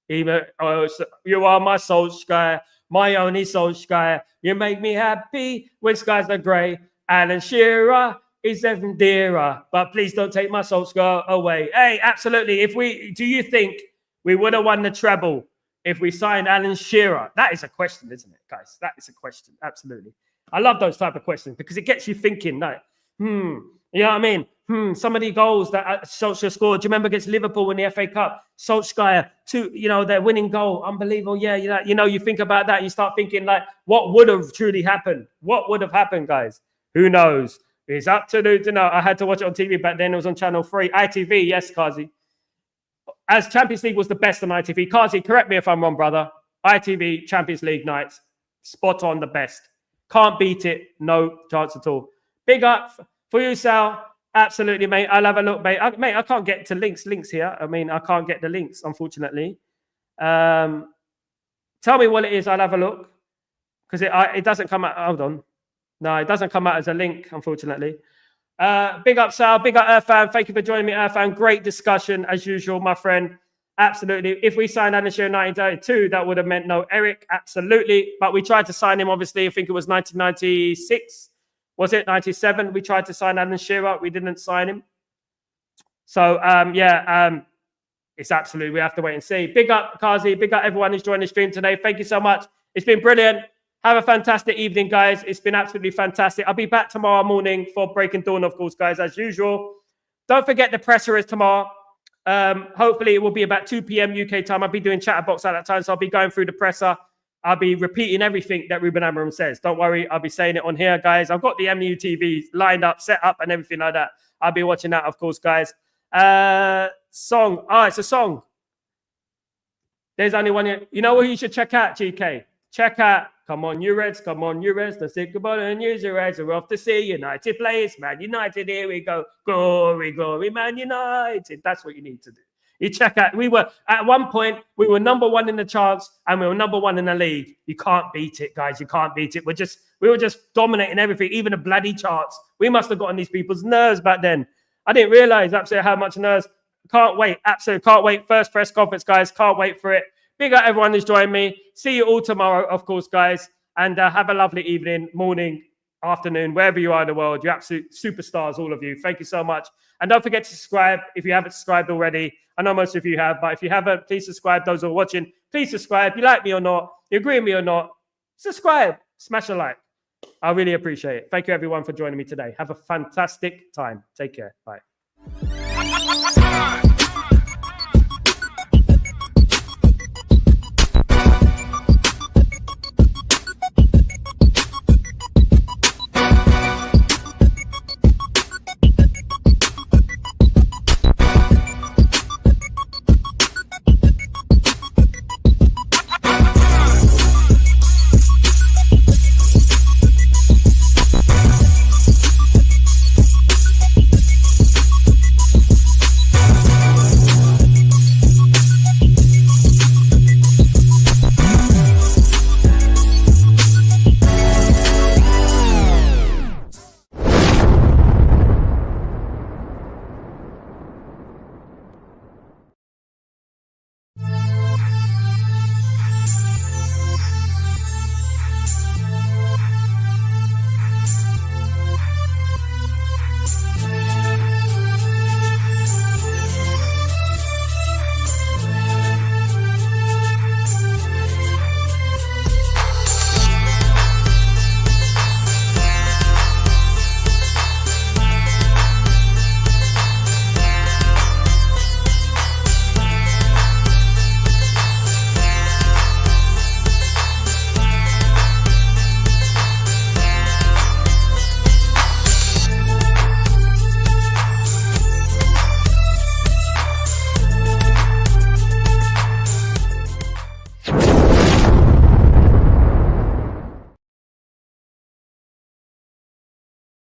You are my Solskjaer, my only Solskjaer. You make me happy when skies are grey. Alan Shearer is even dearer, but please don't take my Solskjaer away. Hey, absolutely. Do you think we would have won the treble if we signed Alan Shearer? That is a question, isn't it, guys? That is a question. Absolutely. I love those type of questions because it gets you thinking, like, you know what I mean? Some of the goals that Solskjaer scored. Do you remember against Liverpool in the FA Cup? Solskjaer, their winning goal. Unbelievable. Yeah, you think about that. You start thinking, like, what would have truly happened? What would have happened, guys? Who knows? It's up to know. I had to watch it on TV back then. It was on Channel 3. ITV, yes, Kazi. As Champions League was the best on ITV. Kazi, correct me if I'm wrong, brother. ITV Champions League nights. Spot on, the best. Can't beat it. No chance at all. Big up for you, Sal. Absolutely, mate. I'll have a look, mate. I can't get to links here. I mean, I can't get the links, unfortunately. Tell me what it is. I'll have a look. Because it doesn't come out. Hold on. No, it doesn't come out as a link, unfortunately. Big up, Sal. Big up, Irfan. Thank you for joining me, Irfan. Great discussion, as usual, my friend. Absolutely. If we signed Alan Shearer in 1992, that would have meant no Eric. Absolutely. But we tried to sign him, obviously. I think it was 1996. Was it 97? We tried to sign Alan Shearer. We didn't sign him. So, it's absolutely, we have to wait and see. Big up, Kazi. Big up everyone who's joined the stream today. Thank you so much. It's been brilliant. Have a fantastic evening, guys. It's been absolutely fantastic. I'll be back tomorrow morning for Breaking Dawn, of course, guys, as usual. Don't forget the presser is tomorrow. Hopefully it will be about 2 p.m. UK time. I'll be doing Chatterbox at that time, so I'll be going through the presser. I'll be repeating everything that Ruben Amorim says. Don't worry, I'll be saying it on here, guys. I've got the MU TV lined up, set up, and everything like that. I'll be watching that, of course, guys. Song. Oh, it's a song. There's only one here. You know what you should check out, GK? Check out, come on, you Reds, come on, you Reds. Let's think about it and use your Reds. We're off to see United players, Man United. Here we go. Glory, glory, Man United. That's what you need to do. You check out, we were, at one point, we were number one in the charts and we were number one in the league. You can't beat it, guys. You can't beat it. We were just dominating everything, even the bloody charts. We must have gotten these people's nerves back then. I didn't realize absolutely how much nerves. Can't wait. Absolutely can't wait. First press conference, guys. Can't wait for it. Big up everyone who's joined me. See you all tomorrow, of course, guys. And have a lovely evening, morning, afternoon, wherever you are in the world. You're absolute superstars, all of you. Thank you so much. And don't forget to subscribe if you haven't subscribed already. I know most of you have, but if you haven't, please subscribe. Those who are watching, please subscribe. You like me or not, you agree with me or not, subscribe. Smash a like. I really appreciate it. Thank you, everyone, for joining me today. Have a fantastic time. Take care. Bye.